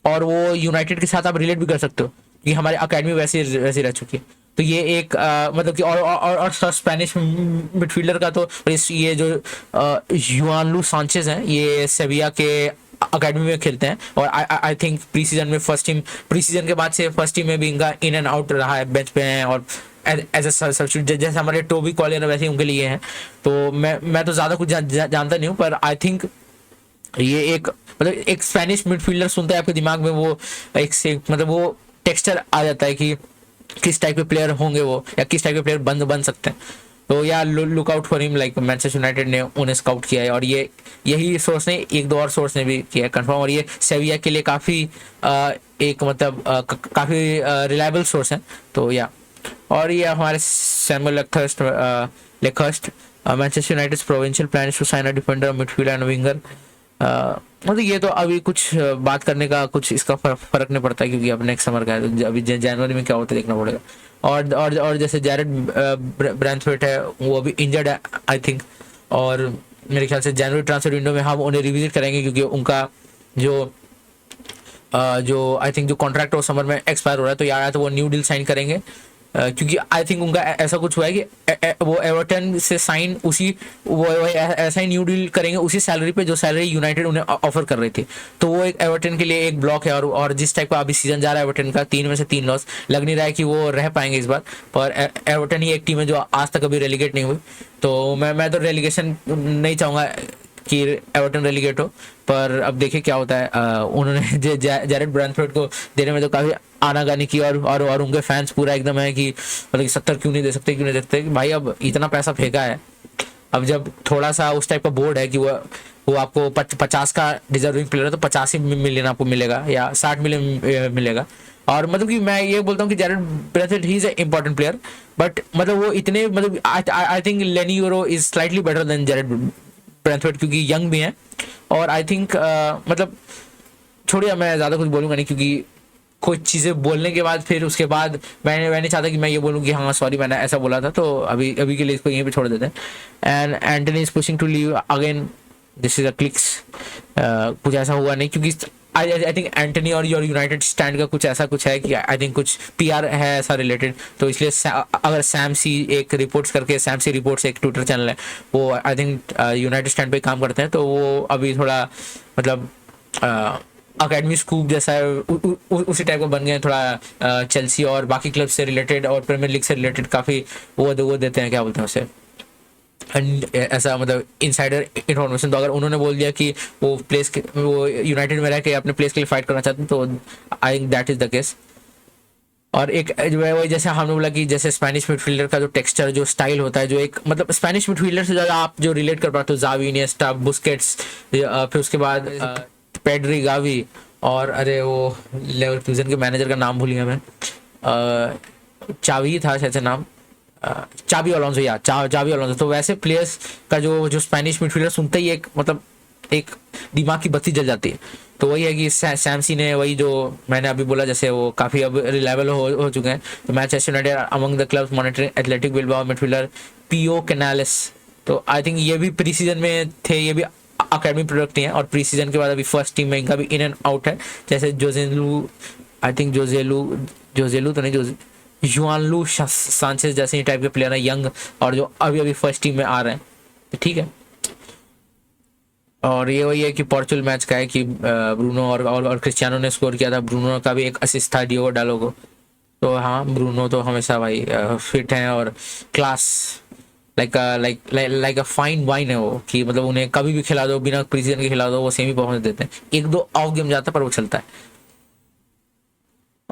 और वो यूनाइटेड के साथ आप रिलेट भी कर सकते हो कि हमारी अकेडमी वैसी वैसी रह चुकी है। तो ये एक मतलब कि और स्पेनिश मिडफील्डर का तो ये जो युआन लू सांचेज हैं, ये सेविया के अकेडमी में खेलते हैं, और आई थिंक प्री सीजन में फर्स्ट टीम, प्री सीजन के बाद से फर्स्ट टीम में भी इनका इन एंड आउट रहा है, बेंच पे हैं, और एज ए सब्स्टिट्यूट जैसे हमारे टोबी कॉलियर वैसे ही उनके लिए हैं। तो मैं तो ज़्यादा कुछ जानता नहीं हूँ, पर आई थिंक ये एक मतलब एक स्पेनिश मिडफील्डर सुनता है आपके दिमाग में वो एक से मतलब वो टेक्सचर आ जाता है कि किस टाइप के प्लेयर होंगे वो, या किस टाइप के प्लेयर बन सकते हैं। तो या look out for him, like Manchester United ने उन्हें स्काउट किया है, और ये यही सोर्स ने एक दो और सोर्स ने भी किया है कंफर्म, और ये सेविया के लिए काफ़ी एक मतलब काफ़ी रिलायबल सोर्स है। तो या और ये हमारे Samuel Luckhurst Manchester United provincial plan to sign a defender midfielder and winger. मतलब ये तो अभी कुछ बात करने का कुछ इसका फर्क नहीं पड़ता, क्योंकि अब नेक्स्ट समर का है, तो अभी जनवरी में क्या होता है देखना पड़ेगा। और जैसे जैरेड ब्रैंथवेट है वो अभी इंजर्ड है आई थिंक, और मेरे ख्याल से जनवरी ट्रांसफर विंडो में हम उन्हें रिविजिट करेंगे, क्योंकि उनका जो आई थिंक जो कॉन्ट्रैक्ट वो समर में एक्सपायर हो रहा है, तो यार तो वो न्यू डील साइन करेंगे। क्योंकि आई थिंक उनका ऐसा कुछ हुआ है कि वो एवर्टन से साइन उसी वो ऐसा ही न्यू डील करेंगे उसी सैलरी पे जो सैलरी यूनाइटेड उन्हें ऑफर कर रही थी। तो वो एक एवर्टन के लिए एक ब्लॉक है, और जिस टाइप का अभी सीजन जा रहा है एवर्टन का 3 में से 3 लॉस, लग नहीं रहा है कि वो रह पाएंगे इस बार। पर एवर्टन ही एक टीम है जो आज तक अभी रेलीगेट नहीं हुई, तो मैं तो रेलीगेशन नहीं चाहूँगा कि एवर्टन रेलीगेट हो, पर अब देखिए क्या होता है। उन्होंने जैरेड ब्रैंथवेट को देने में तो काफ़ी आनाकानी की, और उनके फैंस पूरा एकदम है कि मतलब 70 क्यों नहीं दे सकते, क्यों नहीं दे सकते भाई, अब इतना पैसा फेंका है, अब जब थोड़ा सा उस टाइप का बोर्ड है कि वो आपको 50 का डिजर्विंग प्लेयर है तो 85 मिलियन आपको मिलेगा या 60 मिलियन मिलेगा। और मतलब कि मैं ये बोलता हूँ कि Jarrad Branthwaite he is a important player, but मतलब वो इतने मतलब I think Leny Yoro is slightly better than Jarrad Branthwaite, क्योंकि यंग भी हैं, और आई थिंक मतलब छोड़िए मैं ज़्यादा कुछ बोलूँगा नहीं, क्योंकि कुछ चीज़ें बोलने के बाद फिर उसके बाद मैं नहीं चाहता कि मैं ये बोलूँ कि हाँ सॉरी मैंने ऐसा बोला था, तो अभी के लिए इसको यहीं पे छोड़ देते हैं। And Antony is pushing to leave again, this is a clicks, कुछ ऐसा हुआ नहीं, क्योंकि आई थिंक एंटनी और योर यूनाइटेड स्टैंड का कुछ ऐसा कुछ है कि आई थिंक कुछ पीआर है ऐसा रिलेटेड, तो इसलिए अगर सैम सी एक रिपोर्ट्स करके, सैम सी रिपोर्ट्स एक ट्विटर चैनल है, वो आई थिंक यूनाइटेड स्टैंड पे काम करते हैं, तो वो अभी थोड़ा मतलब अकेडमी स्कूप जैसा है उसी टाइप का बन गए हैं, थोड़ा चेल्सी और बाकी क्लब से रिलेटेड और प्रीमियर लीग से रिलेटेड काफ़ी वो देते हैं, क्या बोलते हैं उसे, ऐसा मतलब इनसाइडर इन्फॉर्मेशन। तो अगर उन्होंने बोल दिया कि वो यूनाइटेड में रह के अपने प्लेस के लिए फाइट करना चाहते हैं, तो I think that is the case. और एक जो है वही जैसे हमने बोला कि जैसे स्पेनिश मिडफील्डर का जो टेक्सचर जो स्टाइल होता है, जो एक मतलब स्पेनिश मिडफील्डर से ज़्यादा आप जो रिलेट कर पाते हो, जावी, इनिएस्टा, बुस्केट्स, फिर उसके बाद पेड्री, गावी, और अरे वो लेवरकुसेन के मैनेजर का नाम भूल गया मैं, चावी था शायद से नाम, चाबी अलोंसो या चाबी अलोंसो। तो वैसे प्लेयर्स का जो स्पेनिश मिडफील्डर सुनते ही एक मतलब एक दिमाग की बत्ती जल जाती है। तो वही है कि सैमसी ने वही जो मैंने अभी बोला, जैसे वो काफ़ी अब रिलायबल हो चुके हैं। तो Manchester United among the clubs monitoring athletic Bilbao midfielder पियो कैनालेस। तो आई थिंक ये भी प्री सीजन में थे, ये भी अकेडमी प्रोडक्ट ही है, और प्री सीजन के बाद अभी फर्स्ट टीम में इनका भी इन एंड आउट है। जैसे जोजेलू, आई थिंक जोजेलू तो नहीं, जुआनलू सांचेज जैसे टाइप के प्लेयर है यंग, और जो अभी अभी फर्स्ट टीम में आ रहे हैं। तो ठीक है। और ये वही है कि पोर्चुगल मैच का है कि ब्रूनो और क्रिस्टियानो ने स्कोर किया था। ब्रूनो का भी एक असिस्ट था डियोगो डालो को। तो हाँ, ब्रूनो तो हमेशा भाई फिट हैं और class, like a fine wine है वो, कि मतलब उन्हें कभी भी खिला दो, बिना प्रीसीजन के खिला दो, वो सेमी पहुंच देते हैं। एक दो ऑफ गेम जाता है पर वो चलता है।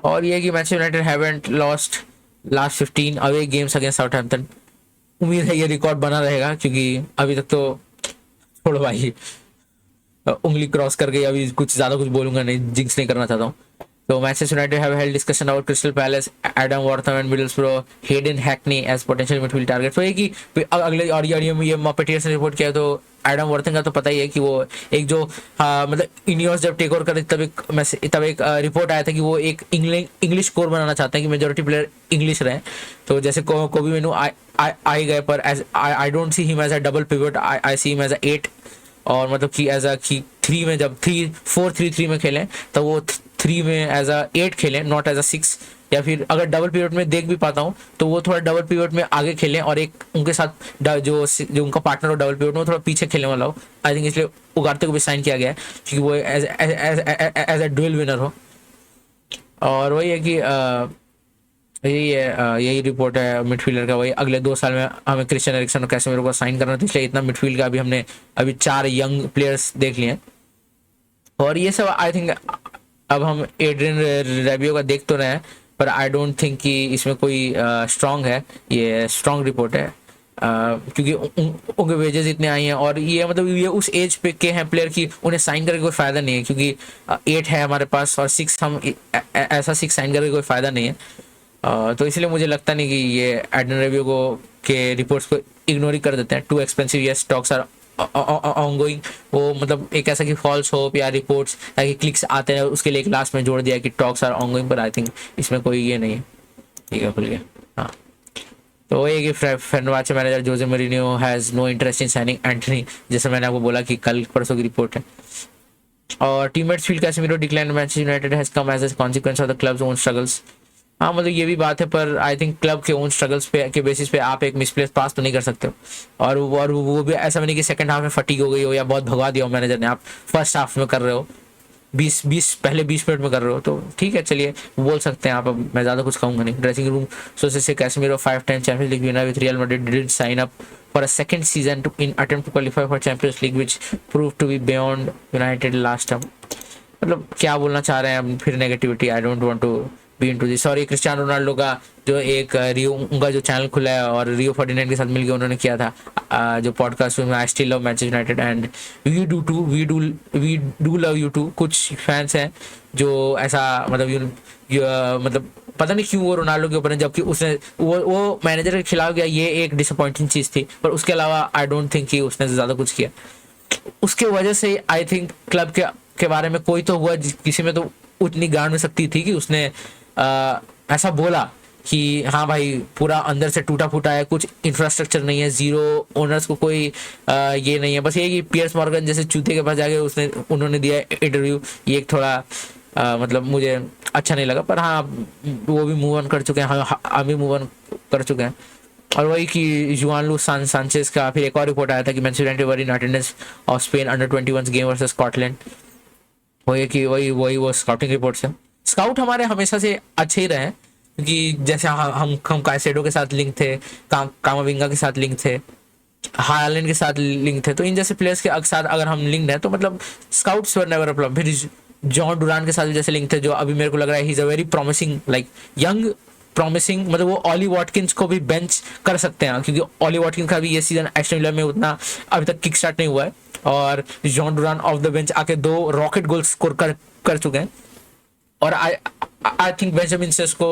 और ये कि Manchester United haven't lost last 15 away games against Southampton. उम्मीद है ये रिकॉर्ड बना रहेगा, क्योंकि अभी तक तो छोड़ो भाई, उंगली क्रॉस कर गई। अभी कुछ ज्यादा कुछ बोलूंगा नहीं, जिंक्स नहीं करना चाहता हूँ। तो Manchester United have held discussion about Crystal Palace Adam Wharton and Middlesbrough Hayden Hackney as potential midfield target. तो ये कि अगले और ये पेटियर्स ने रिपोर्ट किया। तो एडम वॉर्थम का तो पता ही है कि वो एक जो मतलब इनियोस जब टेक ओवर करे तब एक रिपोर्ट आया था कि वो एक इंग्लिश कोर बनाना चाहते हैं कि मेजोरिटी प्लेयर इंग्लिश रहे। तो जैसे कोबी मेनू आई गए, पर I don't see him as a double pivot, I see him as a 8। और मतलब कि एज अ कि 3 में जब 3-4-3-3 में खेलें तो वो 3 में एज अ 8 खेलें, नॉट एज अ 6। या फिर अगर डबल पीरियड में देख भी पाता हूँ तो वो थोड़ा डबल पीरियड में आगे खेलें, और एक उनके साथ जो उनका पार्टनर हो डबल पीरियड में वो थोड़ा पीछे खेलने वाला हो। आई थिंक इसलिए उगारते को भी साइन किया गया है, क्योंकि वो एज अ डुअल विनर हो। और वही है कि यही रिपोर्ट है मिडफील्डर का। वही अगले 2 साल में हमें क्रिश्चियन एरिक्सन और कैसेमीरो को साइन करना था, इसलिए इतना मिडफील्ड का हमने अभी 4 यंग प्लेयर्स देख लिए हैं। और ये सब आई थिंक अब हम एड्रियन रेबियो का देख तो रहे हैं, पर आई डोंट थिंक कि इसमें कोई स्ट्रांग है, ये स्ट्रांग रिपोर्ट है। क्योंकि उनके वेजेस इतने आई हैं, और ये मतलब ये उस एज पे के हैं प्लेयर की उन्हें साइन करके कोई फ़ायदा नहीं है, क्योंकि 8 है हमारे पास और 6 हम ऐसा 6 साइन करके कोई फ़ायदा नहीं है। तो इसलिए मुझे लगता नहीं कि ये एड्रियन रेबियो को के रिपोर्ट्स को इग्नोर ही कर देते हैं। Too expensive, yes, talks are ongoing. वो मतलब एक ऐसा कि फॉल्स होप या रिपोर्ट्स ताकि क्लिक्स आते हैं, उसके लिए एक लास्ट में जोड़ दिया कि टॉक्स आर ऑनगोइंग, पर आई थिंक इसमें कोई ये नहीं है। ठीक है, खुल गया। हाँ, तो ये कि Fenerbahce manager Jose Mourinho has no interest in signing Antony, जैसे मैंने आपको बोला कि कल परसों की रिपोर्ट है। और teammates feel Casemiro decline Manchester United has come as a consequence of the club's own struggles. हाँ, मतलब ये भी बात है, पर आई थिंक क्लब के ओन स्ट्रगल्स पे के बेसिस पे आप एक मिसप्लेस पास तो नहीं कर सकते हो। और वो भी ऐसा नहीं कि सेकंड हाफ में फटीग हो गई हो या बहुत भगवा दिया हो मैनेजर ने, आप फर्स्ट हाफ में कर रहे हो, 20 मिनट में कर रहे हो। तो ठीक है, चलिए बोल सकते हैं आप। अब मैं ज़्यादा कुछ कहूँगा नहीं। ड्रेसिंग रूम सोचे से Casemiro 5 time Champions League winner with Real Madrid did sign up for a second season to in attempt to qualify for Champions League, which proved to be beyond United last term। मतलब क्या बोलना चाह रहे हैं हम, फिर negativity. I don't want to be into this. और ये क्रिस्टियानो रोनाल्डो का जो एक रियो उनका जो चैनल खुला है, और रियो 49 के साथ मिलकर उन्होंने किया था जो पॉडकास्ट में, I still love Manchester United and we do love you too. कुछ फैंस हैं जो ऐसा मतलब मतलब पता नहीं क्यों वो रोनाल्डो के ऊपर है, जबकि उसने वो मैनेजर के खिलाफ गया, ये एक डिसअपॉइंटिंग चीज़ थी। पर उसके अलावा आई डोंट थिंक कि उसने ज़्यादा कुछ किया। उसके वजह से आई थिंक क्लब के बारे में कोई तो हुआ, किसी में तो उतनी गांड में सकती थी कि उसने ऐसा बोला कि हाँ भाई पूरा अंदर से टूटा फूटा है, कुछ इंफ्रास्ट्रक्चर नहीं है, जीरो ओनर्स को कोई ये नहीं है। बस ये कि पियर्स मॉर्गन जैसे चूते के पास जाके उन्होंने दिया इंटरव्यू, ये एक थोड़ा मतलब मुझे अच्छा नहीं लगा। पर हाँ, वो भी मूव ऑन कर चुके हैं, हम भी मूव ऑन कर चुके हैं। और वही कि जुआनलू सांचेज का फिर एक और रिपोर्ट आया था कि Manchester United were in attendance of Spain under 21 game versus Scotland. वही कि वही वो स्काउटिंग रिपोर्ट्स है। स्काउट हमारे हमेशा से अच्छे ही रहे, क्योंकि जैसे हम काइसेडो के साथ लिंक थे, कामाविंगा के साथ लिंक थे, हालैंड के साथ लिंक थे। तो इन जैसे प्लेयर्स के साथ अगर हम लिंक हैं तो मतलब scouts were never a problem. फिर जॉन डुरान के साथ जैसे लिंक थे, जो अभी मेरे को लग रहा है he is a very promising, like young promising, मतलब वो ऑली वॉटकिंस को भी बेंच कर सकते हैं, क्योंकि ऑली वॉटकिंस का भी ये सीजन एस्टन विला में उतना अभी तक किक स्टार्ट नहीं हुआ है। और Jhon Duran off the bench आके 2 रॉकेट गोल स्कोर कर चुके हैं। और आई थिंक बेंजामिन सेस्को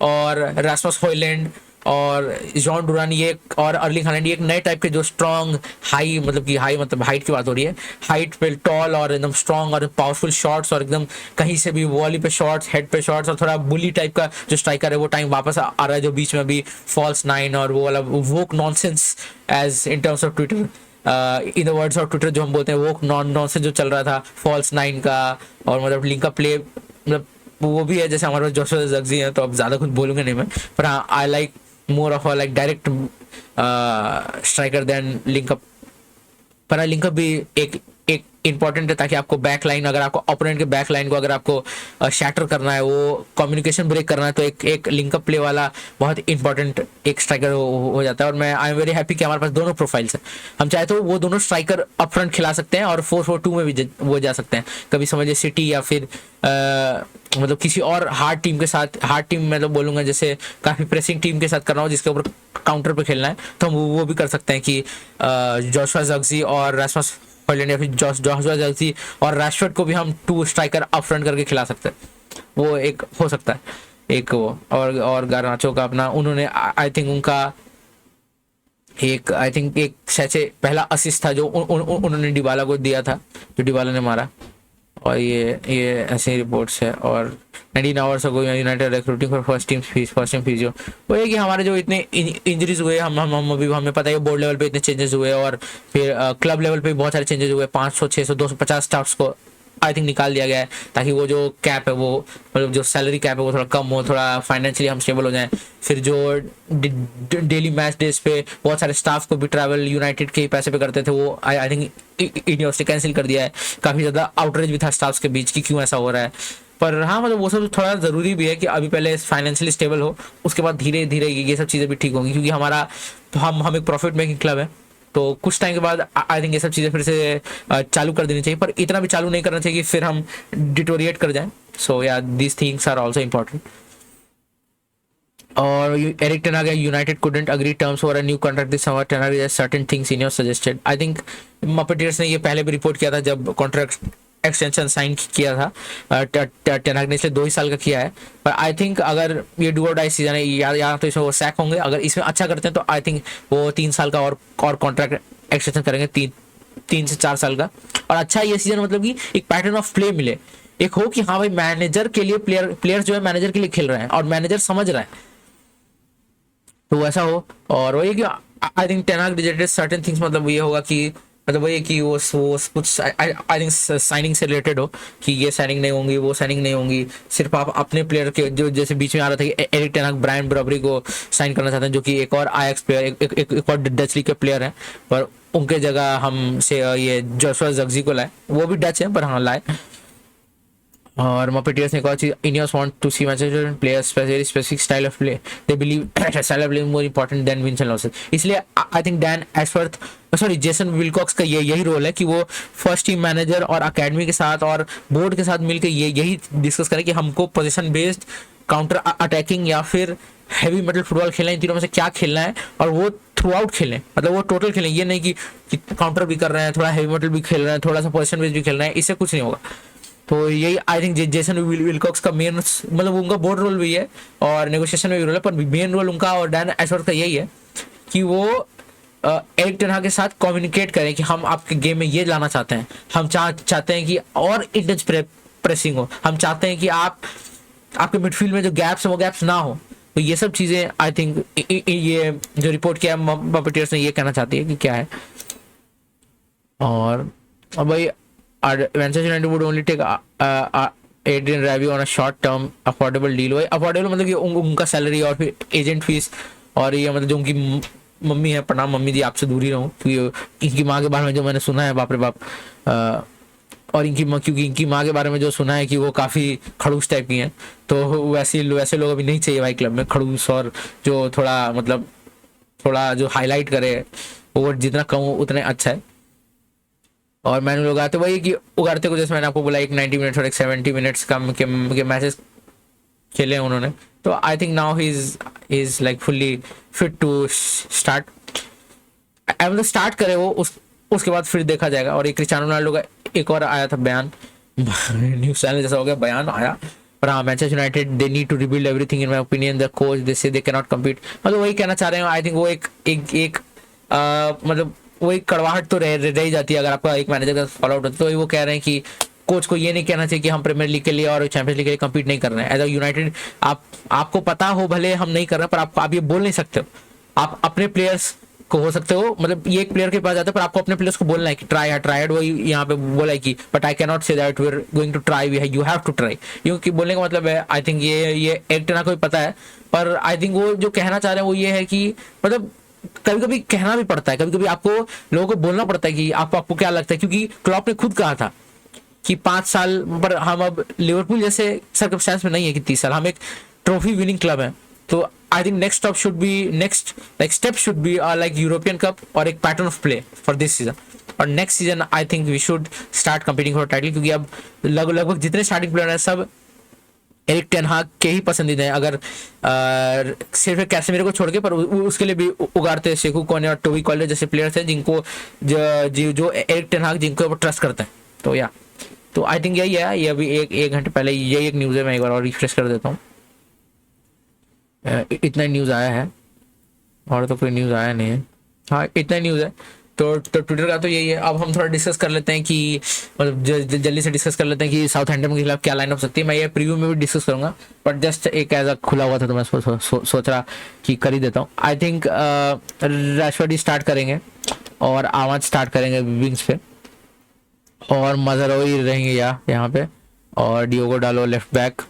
और रास्मस हॉयलैंड और जॉन डुरान ये और अर्लिंग हालैंड ये एक नए टाइप के जो स्ट्रॉन्ग हाई, मतलब कि हाई मतलब हाइट की बात हो रही है, हाइट पे टॉल और एकदम स्ट्रॉन्ग और पावरफुल शॉट्स और एकदम कहीं से भी वॉली पे शॉट्स, हेड पे शॉट्स और थोड़ा बुली टाइप का जो स्ट्राइकर है वो टाइम वापस आ रहा है, जो बीच में भी फॉल्स नाइन और वो वाला woke nonsense as in terms of Twitter, in the words of Twitter जो हम बोलते हैं वो नॉनसेंस जो चल रहा था फॉल्स नाइन का, और मतलब लिंक का प्ले मतलब वो भी है। जैसे हमारे पास जोशुआ ज़र्क्ज़ी है तो अब ज़्यादा कुछ बोलूँगा नहीं मैं, पर हाँ I like more of a like direct striker than link up. पर लिंकअप भी एक एक इंपॉर्टेंट है ताकि आपको बैक लाइन, अगर आपको ओपोनेंट के बैक लाइन को अगर आपको शैटर करना है, वो कम्युनिकेशन ब्रेक करना है, तो एक लिंकअप प्ले वाला बहुत इंपॉर्टेंट एक स्ट्राइकर हो जाता है। और मैं आई एम वेरी हैप्पी कि हमारे पास दोनों प्रोफाइल्स हैं। हम चाहे तो वो दोनों स्ट्राइकर अप फ्रंट खिला सकते हैं और 4-4-2 में भी वो जा सकते हैं, कभी समझिए सिटी या फिर मतलब किसी और हार्ड टीम के साथ, हार्ड टीम मैं तो बोलूँगा जैसे काफ़ी प्रेसिंग टीम के साथ करना हो जिसके ऊपर काउंटर पे खेलना है, तो हम वो भी कर सकते हैं कि जोशुआ ज़र्क्ज़ी और रास्मस हॉयलैंड या फिर जोशुआ ज़र्क्ज़ी और रैशफोर्ड को भी हम 2 स्ट्राइकर अप फ्रंट करके खिला सकते हैं, वो एक हो सकता है एक वो। और गारनाचो का अपना उन्होंने आई थिंक उनका एक सैचे पहला असिस्ट था जो उन्होंने डिबाला को दिया था, जो डिबाला ने मारा। और ये ऐसे ही रिपोर्ट्स है। और 19 hours ago United recruiting for first team physio, वो है कि हमारे जो इतने इंजरीज हुए, हम अभी हमें पता है बोर्ड लेवल पे इतने चेंजेस हुए और फिर क्लब लेवल पे भी बहुत सारे चेंजेस हुए। 500 600 250 स्टाफ्स को आई थिंक निकाल दिया गया है ताकि वो जो कैप है वो मतलब जो सैलरी कैप है वो थोड़ा कम हो, थोड़ा फाइनेंशियली हम स्टेबल हो जाएं। फिर जो डेली मैच डेज पे बहुत सारे स्टाफ को भी ट्रैवल यूनाइटेड के पैसे पे करते थे वो आई थिंक इनियोस ने कैंसिल कर दिया है। काफ़ी ज़्यादा आउटरीच भी था स्टाफ्स के बीच कि क्यों ऐसा हो रहा है। पर हाँ मतलब वो सब थोड़ा ज़रूरी भी है कि अभी पहले फाइनेंशियली स्टेबल हो, उसके बाद धीरे धीरे ये सब चीज़ें भी ठीक होंगी, क्योंकि हमारा हम एक प्रॉफिट मेकिंग क्लब है, तो कुछ टाइम के बाद आई थिंक ये सब चीज़ें फिर से चालू कर देनी चाहिए, पर इतना भी चालू नहीं करना चाहिए कि फिर हम डिटोरिएट कर जाएं। सो या these things are also important. और Erik ten Hag United couldn't agree terms for a new contract this summer. Ten Hag has certain things Ineos suggested. I think Muppeteers ने ये पहले भी रिपोर्ट किया था जब कॉन्ट्रैक्ट एक्सटेंशन साइन किया था टेन Hag ने, इसलिए 2 ही साल का किया है। पर आई थिंक अगर ये डू और डाई सीजन है या तो इसमें वो सैक होंगे, अगर इसमें अच्छा करते हैं तो आई थिंक वो 3 साल का और कॉन्ट्रैक्ट एक्सटेंशन करेंगे, 3 से 4 साल का। और अच्छा ये सीजन मतलब कि एक पैटर्न ऑफ प्ले मिले, एक हो कि हाँ भाई मैनेजर के लिए प्लेयर्स जो है मैनेजर के लिए खेल रहे हैं और मैनेजर समझ रहा है, तो वैसा हो। और वही कि I think ten Hag rejected certain things, मतलब ये होगा कि मतलब वही कि वो कुछ आई थिंक साइनिंग से रिलेटेड हो कि ये साइनिंग नहीं होंगी, वो साइनिंग नहीं होंगी, सिर्फ आप अपने प्लेयर के जो जैसे बीच में आ रहा था कि एरिक टेन Hag ब्रायन ब्रॉबरी को साइन करना चाहते हैं, जो कि एक और आईएक्स प्लेयर, एक और डच लीग के प्लेयर हैं, पर उनके जगह हम से ये जोशुआ ज़र्क्ज़ी को लाए, वो भी डच है पर हाँ लाए। और Muppeteers ने कहा कि Ineos want to see Manchester United play a specific style of play. They believe style of play is more important than wins and losses. इसलिए I think Dan Ashworth sorry Jason Wilcox का यही role है कि वो first team manager और academy के साथ और बोर्ड के साथ मिलकर यही डिस्कस करें कि हमको पोजीशन बेस्ड काउंटर अटैकिंग या फिर हैवी मेटल फुटबॉल खेलना है, इन तीनों में से क्या खेलना है, और वो थ्रू आउट खेलें, मतलब वो टोटल खेलें, ये नहीं कि काउंटर भी कर रहे हैं, थोड़ा हैवी मेटल भी खेल रहे हैं, थोड़ा सा पोजीशन बेस्ड भी खेल रहे हैं, इससे कुछ नहीं होगा। तो यही आई थिंक जेसन विलकॉक्स का मेन मतलब उनका बोर्ड रोल भी है और नेगोशिएशन में भी रोल है, पर मेन रोल उनका और डैन एशवर्थ का यही है कि वो एरिक टेन Hag के साथ कम्युनिकेट करें कि हम आपके गेम में ये लाना चाहते हैं, हम चाहते हैं कि और इंटेंस प्रेसिंग हो, हम चाहते हैं कि आपके मिडफील्ड में जो गैप्स है वो गैप्स ना हो। तो ये सब चीज़ें आई थिंक ये जो रिपोर्ट किया Muppeteers ने ये कहना चाहती है कि क्या है। और अब भाई Manchester United would only take Adrian Rabiot on a short term affordable deal। वही affordable मतलब कि उनका सैलरी और फिर एजेंट फीस, और ये मतलब जो उनकी मम्मी है, प्रणाम मम्मी जी आपसे दूर ही रहूँ, क्योंकि इनकी माँ के बारे में जो मैंने सुना है बाप रे बाप, और क्योंकि इनकी माँ के बारे में जो सुना है कि वो काफ़ी खड़ूस टाइप की हैं, तो वैसे लोग अभी नहीं चाहिए भाई क्लब में, खड़ूस और जो थोड़ा मतलब थोड़ा जो हाईलाइट करे, वो जितना कम हो उतना अच्छा है। और मैंने लोग आते वही कि उगारते को जैसे मैंने आपको बोला एक 90 मिनट्स और एक 70 मिनट्स कम के मैचेस खेले हैं उन्होंने, तो I think now he is like fully fit to start, मतलब स्टार्ट करे वो उसके बाद फिर देखा जाएगा। और एक क्रिस्टियानो रोनाल्डो का एक और आया था बयान न्यूज़ चैनल जैसा हो गया बयान आया, पर हाँ Manchester United they need to rebuild everything in my opinion, the coach they say they can not compete, मतलब वही कहना चाह रहे हैं। आई थिंक वो एक मतलब वही कड़वाहट तो रह ही जाती है अगर आपका एक मैनेजर का फॉलो आउट होता है। तो वो कह रहे हैं कि कोच को ये नहीं कहना चाहिए कि हम प्रीमियर लीग के लिए और चैंपियंस लीग के लिए कम्पीट नहीं कर रहे हैं। एज अ यूनाइटेड आपको पता हो भले हम नहीं कर रहे, पर आप ये बोल नहीं सकते हो। आप अपने प्लेयर्स को हो सकते हो, मतलब ये एक प्लेयर के पास जाता है, पर आपको अपने प्लेयर्स को बोलना है कि ट्राई वही यहाँ पे बोला है कि but I can not say that we are going to try, you have to try. क्योंकि बोलने का मतलब है आई थिंक ये एक टेना को भी पता है, पर आई थिंक वो जो कहना चाह रहे हैं वो ये है कि मतलब कभी कभी कहना भी पड़ता है, कभी कभी आपको लोगों को बोलना पड़ता है कि आपको क्या लगता है। क्योंकि क्लॉप ने खुद कहा था कि 5 साल पर हम अब लिवरपूल जैसे सर्कमस्टेंस में नहीं है कि 30 साल, हम एक ट्रॉफी विनिंग क्लब है। तो I think next stop should be next step should be like European cup और एक pattern of play for this season. और next season I think we should start competing for title, क्योंकि अब लगभग जितने starting player हैं सब Eric ten हाग के ही पसंदीदा हैं। अगर सिर्फ कैसेमीरो को छोड़ के, पर उसके लिए भी उगारते सेकू कोने और टोबी कॉलेज जैसे प्लेयर्स हैं जिनको जो एरिक टेन हाग जिनको ट्रस्ट करते हैं। तो या तो आई थिंक यही है। ये अभी एक घंटे पहले यही एक न्यूज़ है, मैं एक बार और रिफ्रेश कर देता हूँ। इतना न्यूज़ आया है और तो कोई न्यूज़ आया नहीं है। हाँ इतना न्यूज़ है। तो ट्विटर का तो यही है। अब हम थोड़ा डिस्कस कर लेते हैं कि मतलब जल्दी से डिस्कस कर लेते हैं कि साउथहैम्पटन के खिलाफ क्या लाइन हो सकती है। मैं ये प्रीव्यू में भी डिस्कस करूंगा, बट जस्ट एक ऐसा खुला हुआ था तो मैं सोच रहा कि कर ही देता हूँ। I think Rashford he start करेंगे और आवाज स्टार्ट करेंगे विंग्स पे, और मज़राओई रहेंगे यहाँ पे, और डियोगो डालो लेफ्ट बैक।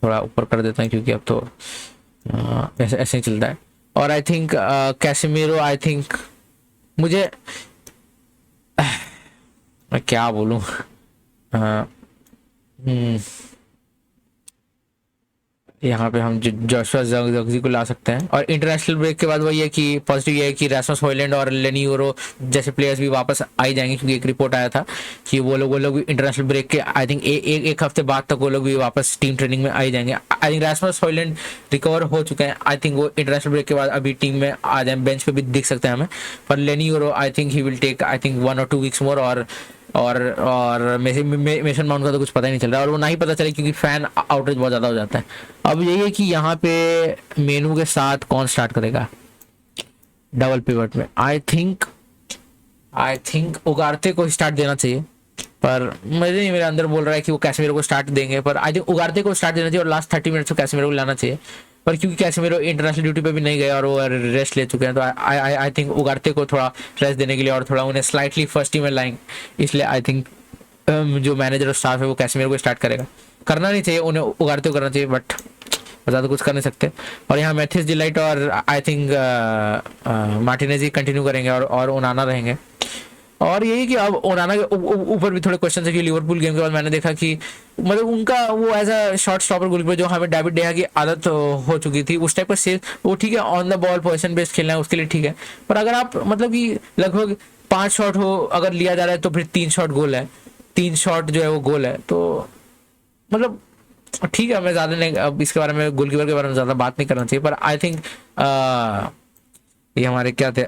थोड़ा ऊपर कर देता हूँ क्योंकि अब तो ऐसे ही चलता है। और I think Casemiro, I think मुझे मैं क्या बोलूं, यहाँ पे हम जोशुआ ज़र्क्ज़ी को ला सकते हैं। और इंटरनेशनल ब्रेक के बाद वही है कि पॉजिटिव ये है कि रासमस हॉयलैंड और लेनी यूरो जैसे प्लेयर्स भी वापस आ ही जाएंगे, क्योंकि एक रिपोर्ट आया था कि वो लोग भी इंटरनेशनल ब्रेक के आई थिंक एक हफ्ते बाद तक वो लोग भी वापस टीम ट्रेनिंग में आ ही जाएंगे। I think Rasmus Højlund recover हो चुके हैं, आई थिंक वो इंटरनेशनल ब्रेक के बाद अभी टीम में आ जाए, बेंच पे भी दिख सकते हैं हमें। पर Leny Yoro I think he will take I think 1 or 2 weeks more. और मेसन माउंट का तो कुछ पता ही नहीं चल रहा, और वो ना ही पता चले क्योंकि फैन आउटरीच बहुत ज़्यादा हो जाता है। अब यही है कि यहाँ पे मेनू के साथ कौन स्टार्ट करेगा डबल पिवट में। आई थिंक उगारते को स्टार्ट देना चाहिए, पर मेरे अंदर बोल रहा है कि वो कैसेमीरो को स्टार्ट देंगे, पर आई थिंक उगारते को स्टार्ट देना चाहिए और लास्ट 30 मिनट्स को कैसेमीरो को लाना चाहिए। पर क्योंकि कैसेमीरो इंटरनेशनल ड्यूटी पे भी नहीं गए और वो रेस्ट ले चुके हैं, तो आई थिंक उगारते को थोड़ा रेस्ट देने के लिए और थोड़ा उन्हें स्लाइटली फर्स्ट टीम में लाएंगे। इसलिए आई थिंक जो मैनेजर और स्टाफ है वो कैसेमीरो को स्टार्ट करेगा। करना नहीं चाहिए, उन्हें उगारते को करना चाहिए, बट ज़्यादा कुछ कर नहीं सकते। और यहाँ मैथ्यूस डिलाइट और I think Martinez he continue करेंगे और ओनाना रहेंगे। और यही कि अब ओनाना के ऊपर भी थोड़े क्वेश्चन है कि लिवरपूल गेम के बाद मैंने देखा कि मतलब उनका वो as a shot stopper goalkeeper जो हमें डेविड डेहा की आदत हो चुकी थी उस टाइप का सेव, वो ठीक है, on the ball position based खेलना है उसके लिए ठीक है। पर अगर आप मतलब कि लगभग 5 शॉट हो अगर लिया जा रहा है तो फिर 3 शॉट गोल है, 3 शॉट जो है वो गोल है, तो मतलब ठीक है। मैं ज़्यादा नहीं अब इसके बारे में गोलकीपर के बारे में ज़्यादा बात नहीं करना चाहिए, पर आई थिंक ये हमारे क्या थे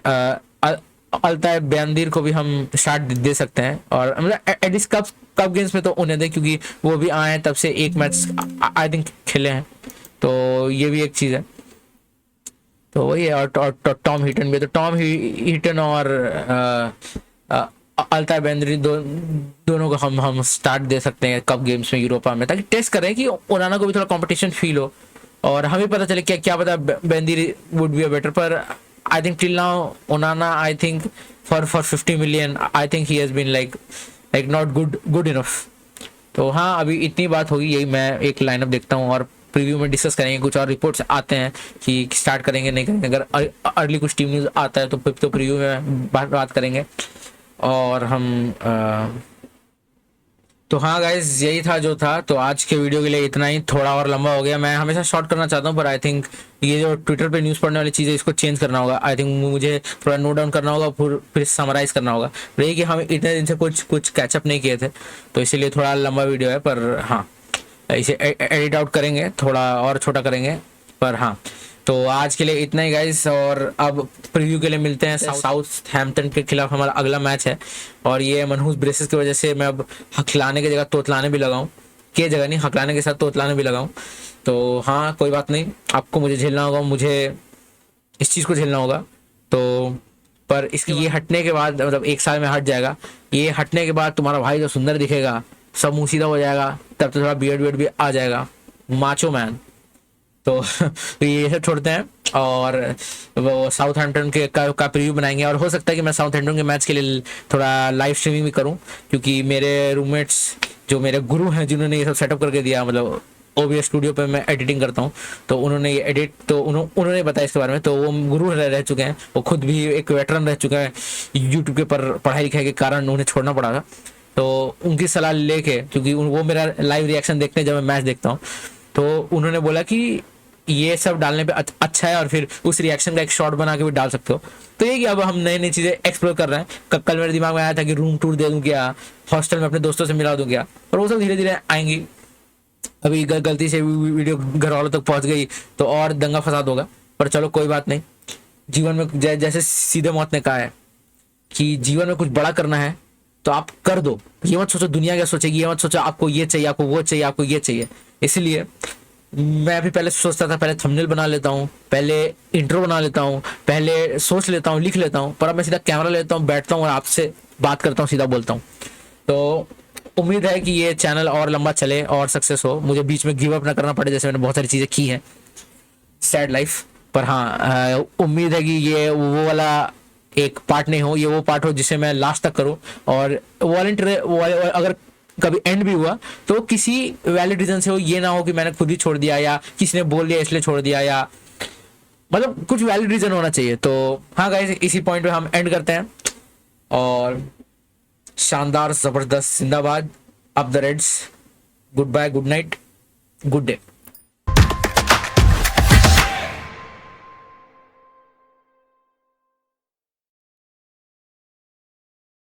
अल्ताय बेंदीर को भी हम स्टार्ट दे सकते हैं। और मतलब एटलीस्ट कप गेम्स में तो उन्हें दे, क्योंकि वो भी आए हैं तब से एक मैच आई थिंक खेले हैं, तो ये भी एक चीज़ है। तो वही है। और टॉम हीटन भी, तो टॉम हीटन और अल्ताय बेंदीर दोनों को हम स्टार्ट दे सकते हैं कप गेम्स में यूरोपा में, ताकि टेस्ट करें कि ओनाना को भी थोड़ा कंपटीशन फील हो और हमें पता चले क्या पता बेंदीर वुड बी अ बेटर। पर I think till now Onana I think for 50 million I think he has been like not good enough। तो हाँ अभी इतनी बात होगी, यही मैं एक लाइनअप देखता हूँ और प्रीव्यू में डिस्कस करेंगे। कुछ और रिपोर्ट्स आते हैं कि स्टार्ट करेंगे नहीं करेंगे, अगर अर्ली कुछ टीम न्यूज़ आता है तो प्रीव्यू में बात करेंगे। और हम तो हाँ गाइज यही था जो था। तो आज के वीडियो के लिए इतना ही, थोड़ा और लंबा हो गया। मैं हमेशा शॉर्ट करना चाहता हूँ, पर आई थिंक ये जो ट्विटर पे न्यूज़ पढ़ने वाली चीज़ है इसको चेंज करना होगा। आई थिंक मुझे थोड़ा नोट डाउन करना होगा, फिर समराइज़ करना होगा। रही कि हम इतने दिन से कुछ कैचअप नहीं किए थे, तो इसीलिए थोड़ा लंबा वीडियो है। पर हाँ इसे एडिट आउट करेंगे, थोड़ा और छोटा करेंगे। पर हाँ तो आज के लिए इतना ही गाइस, और अब प्रीव्यू के लिए मिलते हैं। साउथहैम्पटन के खिलाफ हमारा अगला मैच है, और ये मनहूस ब्रेसेस की वजह से मैं अब खिलाने की जगह तोतलाने भी लगा हूँ, के जगह नहीं, हकलाने के साथ तो उतलाने भी लगाऊं। तो हाँ कोई बात नहीं, आपको मुझे झेलना होगा, मुझे इस चीज़ को झेलना होगा। तो पर इसके ये हटने के बाद, मतलब 1 साल में हट जाएगा, ये हटने के बाद तुम्हारा भाई जो सुंदर दिखेगा, सब मुँह सीधा हो जाएगा, तब तो थोड़ा बियर्ड वियर्ड भी आ जाएगा, माचो मैन। तो ये सब छोड़ते हैं और वो साउथहैम्पटन के का प्रीव्यू बनाएंगे। और हो सकता है कि मैं साउथहैम्पटन के मैच के लिए थोड़ा लाइव स्ट्रीमिंग भी करूं, क्योंकि मेरे रूममेट्स जो मेरे गुरु हैं जिन्होंने ये सब सेटअप करके दिया, मतलब OBS स्टूडियो पे मैं एडिटिंग करता हूँ, तो उन्होंने ये एडिट, तो उन्होंने बताया इसके बारे में। तो वो गुरु रह चुके हैं, वो खुद भी एक वेटरन रह चुके हैं यूट्यूब के पर पढ़ाई लिखाई के कारण उन्हें छोड़ना पड़ा था। तो उनकी सलाह लेके, क्योंकि वो मेरा लाइव रिएक्शन देखते हैं जब मैं मैच देखता हूँ, तो उन्होंने बोला कि ये सब डालने पे अच्छा है, और फिर उस रिएक्शन का एक शॉर्ट बना के भी डाल सकते हो। तो ये कि अब हम नई नई चीज़ें एक्सप्लोर कर रहे हैं। कल मेरे दिमाग में आया था कि रूम टूर दे दूं क्या, हॉस्टल में अपने दोस्तों से मिला दूं क्या, पर वो सब धीरे धीरे आएंगी। अभी गलती से वीडियो घर वालों तक पहुंच गई तो और दंगा फसाद होगा, पर चलो कोई बात नहीं। जीवन में जैसे सीधे मौत ने कहा है कि जीवन में कुछ बड़ा करना है तो आप कर दो, ये मत सोचो दुनिया क्या सोचेगी, ये मत सोचो आपको ये चाहिए, आपको वो चाहिए, आपको ये चाहिए। इसलिए मैं भी पहले सोचता था, पहले थंबनेल बना लेता हूँ, पहले इंट्रो बना लेता हूँ, पहले सोच लेता हूँ, लिख लेता हूँ, पर अब मैं सीधा कैमरा लेता हूँ, बैठता हूँ और आपसे बात करता हूँ, सीधा बोलता हूँ। तो उम्मीद है कि ये चैनल और लंबा चले और सक्सेस हो, मुझे बीच में गिव अप ना करना पड़े जैसे मैंने बहुत सारी चीज़ें की हैं, सैड लाइफ। पर हाँ उम्मीद है कि ये वो वाला एक पार्ट नहीं हो, ये वो पार्ट हो जिसे मैं लास्ट तक करूँ। और वॉलंटियर अगर कभी एंड भी हुआ तो किसी वैलिड रीजन से हो, ये ना हो कि मैंने खुद ही छोड़ दिया या किसी ने बोल दिया इसलिए छोड़ दिया, या मतलब कुछ वैलिड रीजन होना चाहिए। तो हाँ गाइस, इसी पॉइंट पे हम एंड करते हैं। और शानदार, जबरदस्त, जिंदाबाद, up the Reds, goodbye, good night, good day.